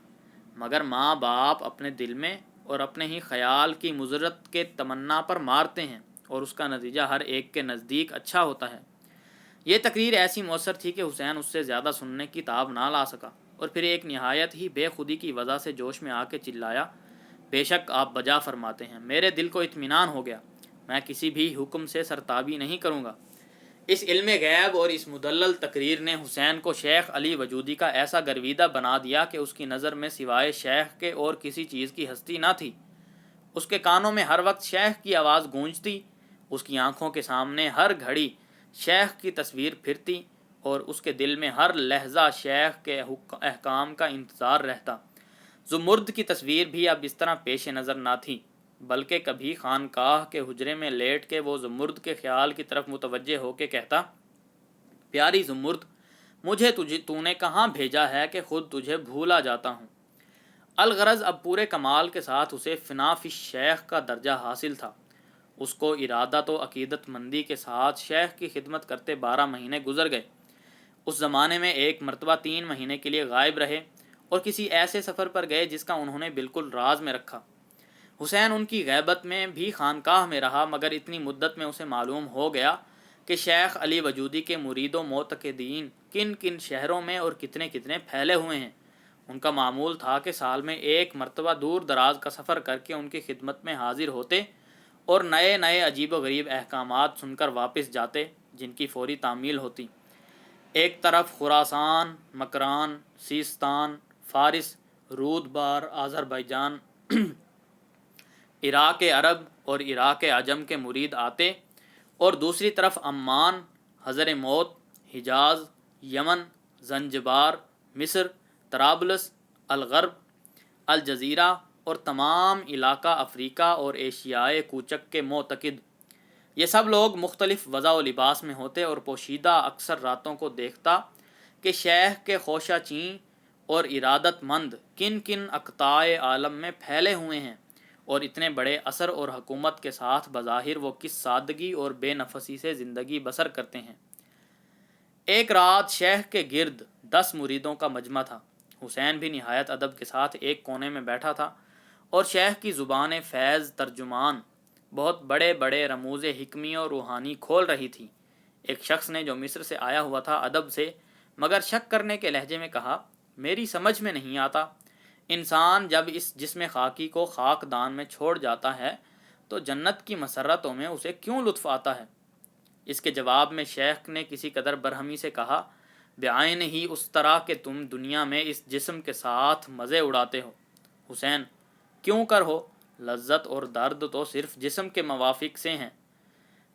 مگر ماں باپ اپنے دل میں اور اپنے ہی خیال کی مضرت کے تمنا پر مارتے ہیں، اور اس کا نتیجہ ہر ایک کے نزدیک اچھا ہوتا ہے۔ یہ تقریر ایسی مؤثر تھی کہ حسین اس سے زیادہ سننے کی تاب نہ لا سکا، اور پھر ایک نہایت ہی بے خودی کی وجہ سے جوش میں آ کے چلایا: بے شک آپ بجا فرماتے ہیں، میرے دل کو اطمینان ہو گیا، میں کسی بھی حکم سے سرتابی نہیں کروں گا۔ اس علم غیب اور اس مدلل تقریر نے حسین کو شیخ علی وجودی کا ایسا گرویدہ بنا دیا کہ اس کی نظر میں سوائے شیخ کے اور کسی چیز کی ہستی نہ تھی۔ اس کے کانوں میں ہر وقت شیخ کی آواز گونجتی، اس کی آنکھوں کے سامنے ہر گھڑی شیخ کی تصویر پھرتی، اور اس کے دل میں ہر لحظہ شیخ کے احکام کا انتظار رہتا۔ زمرد کی تصویر بھی اب اس طرح پیش نظر نہ تھی، بلکہ کبھی خانقاہ کے حجرے میں لیٹ کے وہ زمرد کے خیال کی طرف متوجہ ہو کے کہتا: پیاری زمرد، مجھے تو نے کہاں بھیجا ہے کہ خود تجھے بھولا جاتا ہوں۔ الغرض اب پورے کمال کے ساتھ اسے فنا فی شیخ کا درجہ حاصل تھا۔ اس کو ارادت و عقیدت مندی کے ساتھ شیخ کی خدمت کرتے 12 مہینے گزر گئے۔ اس زمانے میں ایک مرتبہ 3 مہینے کے لیے غائب رہے اور کسی ایسے سفر پر گئے جس کا انہوں نے بالکل راز میں رکھا۔ حسین ان کی غیبت میں بھی خانقاہ میں رہا، مگر اتنی مدت میں اسے معلوم ہو گیا کہ شیخ علی وجودی کے مرید و معتقدین کن کن شہروں میں اور کتنے کتنے پھیلے ہوئے ہیں۔ ان کا معمول تھا کہ سال میں ایک مرتبہ دور دراز کا سفر کر کے ان کی خدمت میں حاضر ہوتے اور نئے نئے عجیب و غریب احکامات سن کر واپس جاتے، جن کی فوری تعمیل ہوتی۔ ایک طرف خراسان، مکران، سیستان، فارس، رودبار، آذربائیجان عراق عرب اور عراق عجم کے مرید آتے، اور دوسری طرف عمان، حضر موت، حجاز، یمن، زنجبار، مصر، طرابلس، الغرب، الجزیرہ اور تمام علاقہ افریقہ اور ایشیائے کوچک کے معتقد، یہ سب لوگ مختلف وضع و لباس میں ہوتے اور پوشیدہ اکثر راتوں کو دیکھتا کہ شیخ کے خوشہ چین اور ارادت مند کن کن اقطاع عالم میں پھیلے ہوئے ہیں، اور اتنے بڑے اثر اور حکومت کے ساتھ بظاہر وہ کس سادگی اور بے نفسی سے زندگی بسر کرتے ہیں۔ ایک رات شیخ کے گرد 10 مریدوں کا مجمع تھا۔ حسین بھی نہایت ادب کے ساتھ ایک کونے میں بیٹھا تھا، اور شیخ کی زبان فیض ترجمان بہت بڑے بڑے رموز حکمی اور روحانی کھول رہی تھی۔ ایک شخص نے جو مصر سے آیا ہوا تھا ادب سے مگر شک کرنے کے لہجے میں کہا، میری سمجھ میں نہیں آتا، انسان جب اس جسم خاکی کو خاک دان میں چھوڑ جاتا ہے تو جنت کی مسرتوں میں اسے کیوں لطف آتا ہے؟ اس کے جواب میں شیخ نے کسی قدر برہمی سے کہا، بعین ہی اس طرح کہ تم دنیا میں اس جسم کے ساتھ مزے اڑاتے ہو۔ حسین، کیوں کر ہو، لذت اور درد تو صرف جسم کے موافق سے ہیں۔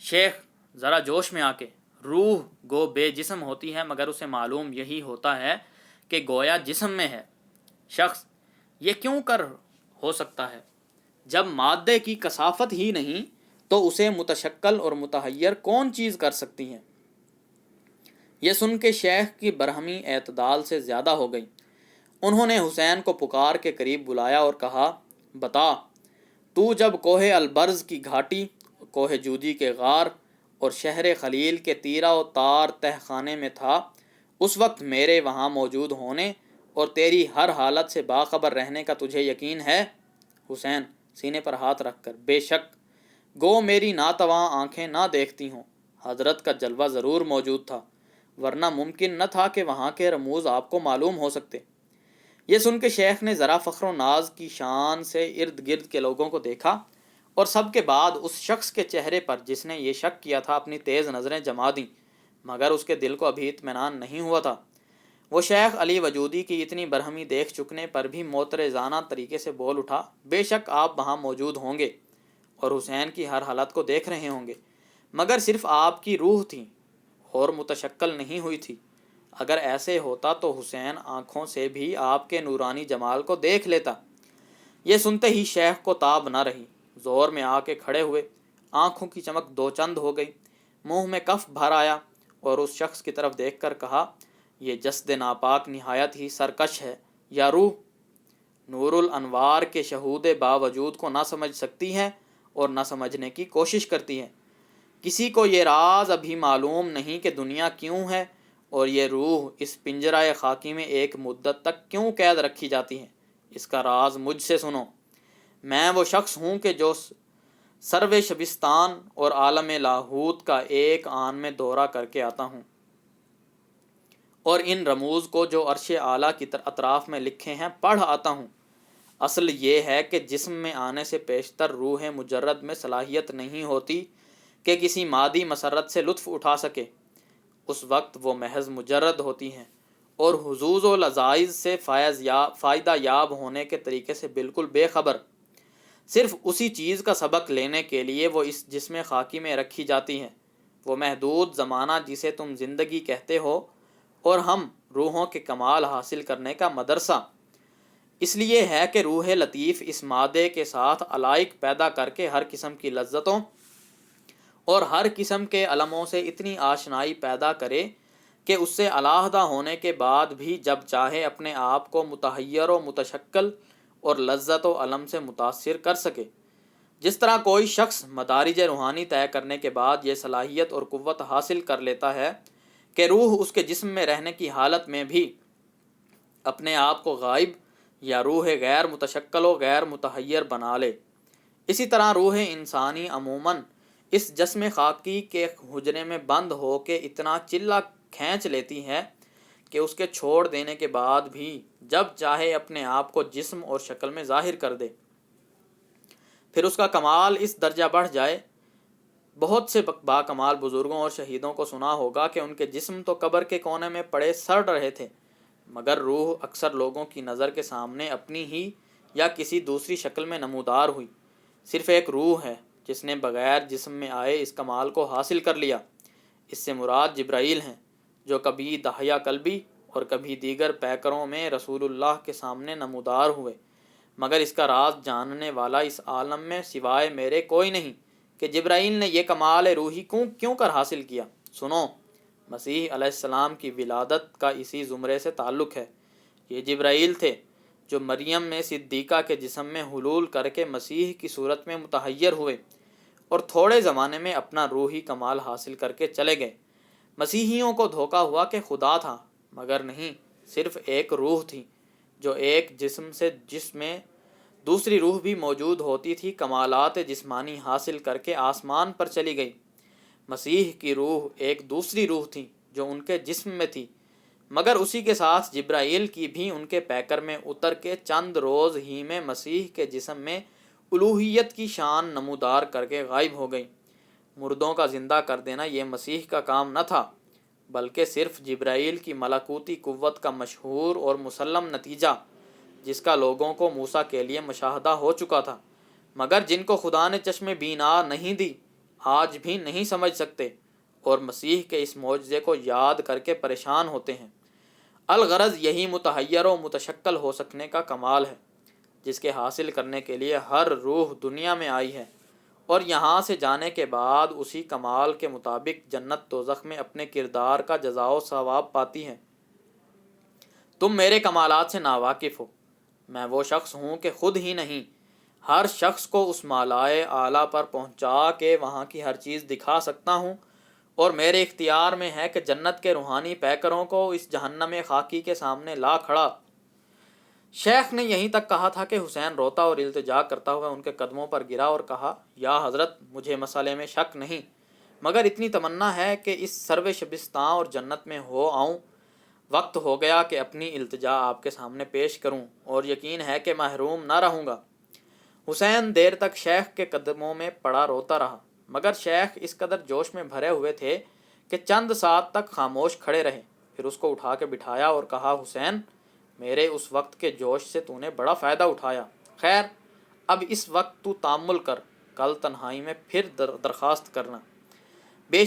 شیخ ذرا جوش میں آ کے، روح گو بے جسم ہوتی ہے مگر اسے معلوم یہی ہوتا ہے کہ گویا جسم میں ہے۔ شخص، یہ کیوں کر ہو سکتا ہے؟ جب مادے کی کثافت ہی نہیں تو اسے متشکل اور متحیر کون چیز کر سکتی ہے؟ یہ سن کے شیخ کی برہمی اعتدال سے زیادہ ہو گئی۔ انہوں نے حسین کو پکار کے قریب بلایا اور کہا، بتا، تو جب کوہ البرز کی گھاٹی، کوہ جودی کے غار اور شہر خلیل کے تیرہ و تار تہ خانے میں تھا، اس وقت میرے وہاں موجود ہونے اور تیری ہر حالت سے باخبر رہنے کا تجھے یقین ہے؟ حسین سینے پر ہاتھ رکھ کر، بے شک، گو میری ناتواں آنکھیں نہ دیکھتی ہوں، حضرت کا جلوہ ضرور موجود تھا، ورنہ ممکن نہ تھا کہ وہاں کے رموز آپ کو معلوم ہو سکتے۔ یہ سن کے شیخ نے ذرا فخر و ناز کی شان سے ارد گرد کے لوگوں کو دیکھا، اور سب کے بعد اس شخص کے چہرے پر جس نے یہ شک کیا تھا اپنی تیز نظریں جما دیں، مگر اس کے دل کو ابھی اطمینان نہیں ہوا تھا۔ وہ شیخ علی وجودی کی اتنی برہمی دیکھ چکنے پر بھی معترضانہ طریقے سے بول اٹھا، بے شک آپ وہاں موجود ہوں گے اور حسین کی ہر حالت کو دیکھ رہے ہوں گے، مگر صرف آپ کی روح تھی اور متشکل نہیں ہوئی تھی۔ اگر ایسے ہوتا تو حسین آنکھوں سے بھی آپ کے نورانی جمال کو دیکھ لیتا۔ یہ سنتے ہی شیخ کو تاب نہ رہی، زور میں آ کے کھڑے ہوئے، آنکھوں کی چمک دو چند ہو گئی، منہ میں کف بھر آیا اور اس شخص کی طرف دیکھ کر کہا، یہ جسد ناپاک نہایت ہی سرکش ہے، یا روح نور الانوار کے شہود باوجود کو نہ سمجھ سکتی ہے اور نہ سمجھنے کی کوشش کرتی ہے۔ کسی کو یہ راز ابھی معلوم نہیں کہ دنیا کیوں ہے اور یہ روح اس پنجرہ خاکی میں ایک مدت تک کیوں قید رکھی جاتی ہے۔ اس کا راز مجھ سے سنو۔ میں وہ شخص ہوں کہ جو سرو شبستان اور عالم لاہوت کا ایک آن میں دورہ کر کے آتا ہوں، اور ان رموز کو جو عرش اعلیٰ کی اطراف میں لکھے ہیں پڑھ آتا ہوں۔ اصل یہ ہے کہ جسم میں آنے سے پیشتر روح مجرد میں صلاحیت نہیں ہوتی کہ کسی مادی مسرت سے لطف اٹھا سکے۔ اس وقت وہ محض مجرد ہوتی ہیں اور حظوظ و لذائذ سے فائدہ یاب ہونے کے طریقے سے بالکل بے خبر۔ صرف اسی چیز کا سبق لینے کے لیے وہ اس جسم خاکی میں رکھی جاتی ہیں۔ وہ محدود زمانہ جسے تم زندگی کہتے ہو اور ہم روحوں کے کمال حاصل کرنے کا مدرسہ، اس لیے ہے کہ روح لطیف اس مادے کے ساتھ علائق پیدا کر کے ہر قسم کی لذتوں اور ہر قسم کے علموں سے اتنی آشنائی پیدا کرے کہ اس سے علیحدہ ہونے کے بعد بھی جب چاہے اپنے آپ کو متحیر و متشکل اور لذت و علم سے متاثر کر سکے۔ جس طرح کوئی شخص مدارج روحانی طے کرنے کے بعد یہ صلاحیت اور قوت حاصل کر لیتا ہے کہ روح اس کے جسم میں رہنے کی حالت میں بھی اپنے آپ کو غائب یا روح غیر متشکل و غیر متحیر بنا لے، اسی طرح روح انسانی عموماً اس جسم خاکی کے حجرے میں بند ہو کے اتنا چلہ کھینچ لیتی ہے کہ اس کے چھوڑ دینے کے بعد بھی جب چاہے اپنے آپ کو جسم اور شکل میں ظاہر کر دے۔ پھر اس کا کمال اس درجہ بڑھ جائے۔ بہت سے باکمال بزرگوں اور شہیدوں کو سنا ہوگا کہ ان کے جسم تو قبر کے کونے میں پڑے سڑ رہے تھے، مگر روح اکثر لوگوں کی نظر کے سامنے اپنی ہی یا کسی دوسری شکل میں نمودار ہوئی۔ صرف ایک روح ہے جس نے بغیر جسم میں آئے اس کمال کو حاصل کر لیا۔ اس سے مراد جبرائیل ہیں، جو کبھی دحیہ قلبی اور کبھی دیگر پیکروں میں رسول اللہ کے سامنے نمودار ہوئے، مگر اس کا راز جاننے والا اس عالم میں سوائے میرے کوئی نہیں کہ جبرائیل نے یہ کمال روحی کیوں کر حاصل کیا۔ سنو، مسیح علیہ السلام کی ولادت کا اسی زمرے سے تعلق ہے۔ یہ جبرائیل تھے جو مریم میں صدیقہ کے جسم میں حلول کر کے مسیح کی صورت میں متحیر ہوئے اور تھوڑے زمانے میں اپنا روحی کمال حاصل کر کے چلے گئے۔ مسیحیوں کو دھوکہ ہوا کہ خدا تھا، مگر نہیں، صرف ایک روح تھی جو ایک جسم سے جس میں دوسری روح بھی موجود ہوتی تھی کمالات جسمانی حاصل کر کے آسمان پر چلی گئی۔ مسیح کی روح ایک دوسری روح تھی جو ان کے جسم میں تھی، مگر اسی کے ساتھ جبرائیل کی بھی ان کے پیکر میں اتر کے چند روز ہی میں مسیح کے جسم میں الوہیت کی شان نمودار کر کے غائب ہو گئی۔ مردوں کا زندہ کر دینا یہ مسیح کا کام نہ تھا، بلکہ صرف جبرائیل کی ملکوتی قوت کا مشہور اور مسلم نتیجہ، جس کا لوگوں کو موسیٰ کے لیے مشاہدہ ہو چکا تھا، مگر جن کو خدا نے چشم بینا نہیں دی، آج بھی نہیں سمجھ سکتے اور مسیح کے اس معجزے کو یاد کر کے پریشان ہوتے ہیں۔ الغرض یہی متحیر و متشکل ہو سکنے کا کمال ہے، جس کے حاصل کرنے کے لیے ہر روح دنیا میں آئی ہے، اور یہاں سے جانے کے بعد اسی کمال کے مطابق جنت دوزخ میں اپنے کردار کا جزا و ثواب پاتی ہے۔ تم میرے کمالات سے ناواقف ہو۔ میں وہ شخص ہوں کہ خود ہی نہیں، ہر شخص کو اس مالائے اعلیٰ پر پہنچا کے وہاں کی ہر چیز دکھا سکتا ہوں، اور میرے اختیار میں ہے کہ جنت کے روحانی پیکروں کو اس جہنم خاکی کے سامنے لا کھڑا۔ شیخ نے یہیں تک کہا تھا کہ حسین روتا اور التجا کرتا ہوا ان کے قدموں پر گرا اور کہا، یا حضرت، مجھے مسئلے میں شک نہیں، مگر اتنی تمنا ہے کہ اس سرو شبستاں اور جنت میں ہو آؤں۔ وقت ہو گیا کہ اپنی التجا آپ کے سامنے پیش کروں، اور یقین ہے کہ محروم نہ رہوں گا۔ حسین دیر تک شیخ کے قدموں میں پڑا روتا رہا، مگر شیخ اس قدر جوش میں بھرے ہوئے تھے کہ چند ساتھ تک خاموش کھڑے رہے۔ پھر اس کو اٹھا کے بٹھایا اور کہا، حسین، میرے اس وقت کے جوش سے تو نے بڑا فائدہ اٹھایا، خیر اب اس وقت تو تامل کر، کل تنہائی میں پھر درخواست کرنا۔ بے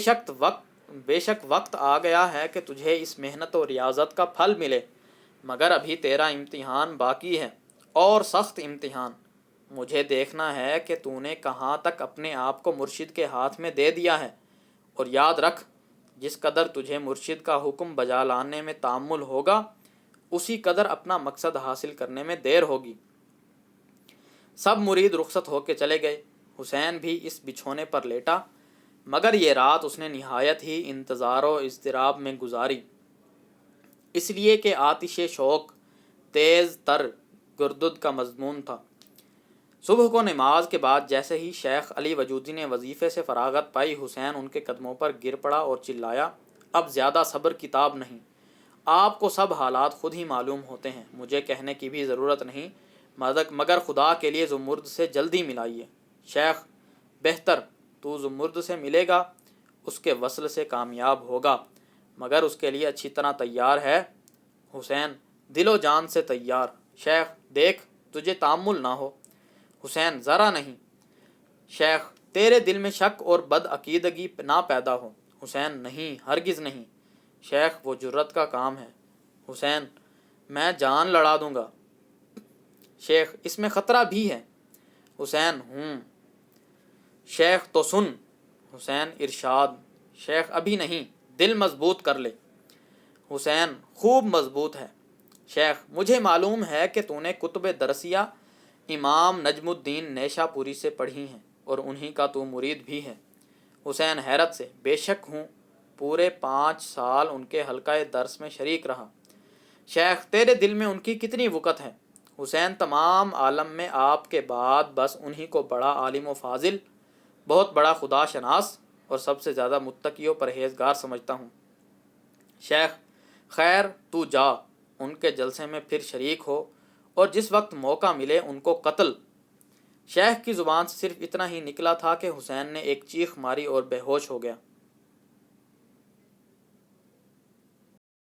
شک وقت آ گیا ہے کہ تجھے اس محنت و ریاضت کا پھل ملے، مگر ابھی تیرا امتحان باقی ہے، اور سخت امتحان۔ مجھے دیکھنا ہے کہ تو نے کہاں تک اپنے آپ کو مرشد کے ہاتھ میں دے دیا ہے، اور یاد رکھ، جس قدر تجھے مرشد کا حکم بجا لانے میں تامل ہوگا، اسی قدر اپنا مقصد حاصل کرنے میں دیر ہوگی۔ سب مرید رخصت ہو کے چلے گئے۔ حسین بھی اس بچھونے پر لیٹا، مگر یہ رات اس نے نہایت ہی انتظار و اضطراب میں گزاری، اس لیے کہ آتش شوق تیز تر گردد کا مضمون تھا۔ صبح کو نماز کے بعد جیسے ہی شیخ علی وجودی نے وظیفے سے فراغت پائی، حسین ان کے قدموں پر گر پڑا اور چلایا، اب زیادہ صبر کتاب نہیں، آپ کو سب حالات خود ہی معلوم ہوتے ہیں، مجھے کہنے کی بھی ضرورت نہیں، مگر خدا کے لیے زمرد سے جلدی ملائیے۔ شیخ، بہتر، تو زمرد سے ملے گا، اس کے وصل سے کامیاب ہوگا، مگر اس کے لیے اچھی طرح تیار ہے؟ حسین، دل و جان سے تیار۔ شیخ، دیکھ تجھے تامل نہ ہو۔ حسین، ذرا نہیں۔ شیخ، تیرے دل میں شک اور بد عقیدگی نہ پیدا ہو۔ حسین، نہیں، ہرگز نہیں۔ شیخ، وہ جرت کا کام ہے۔ حسین، میں جان لڑا دوں گا۔ شیخ، اس میں خطرہ بھی ہے۔ حسین، شیخ، تو سن۔ حسین، ارشاد۔ شیخ، ابھی نہیں، دل مضبوط کر لے۔ حسین، خوب مضبوط ہے۔ شیخ، مجھے معلوم ہے کہ تو نے کتب درسیہ امام نجم الدین نیشا پوری سے پڑھی ہیں، اور انہی کا تو مرید بھی ہے۔ حسین حیرت سے، بے شک ہوں، پورے 5 سال ان کے حلقہ درس میں شریک رہا۔ شیخ، تیرے دل میں ان کی کتنی وقت ہے؟ حسین، تمام عالم میں آپ کے بعد بس انہی کو بڑا عالم و فاضل، بہت بڑا خدا شناس اور سب سے زیادہ متقی و پرہیزگار سمجھتا ہوں۔ شیخ، خیر تو جا، ان کے جلسے میں پھر شریک ہو، اور جس وقت موقع ملے ان کو قتل۔ شیخ کی زبان سے صرف اتنا ہی نکلا تھا کہ حسین نے ایک چیخ ماری اور بے ہوش ہو گیا۔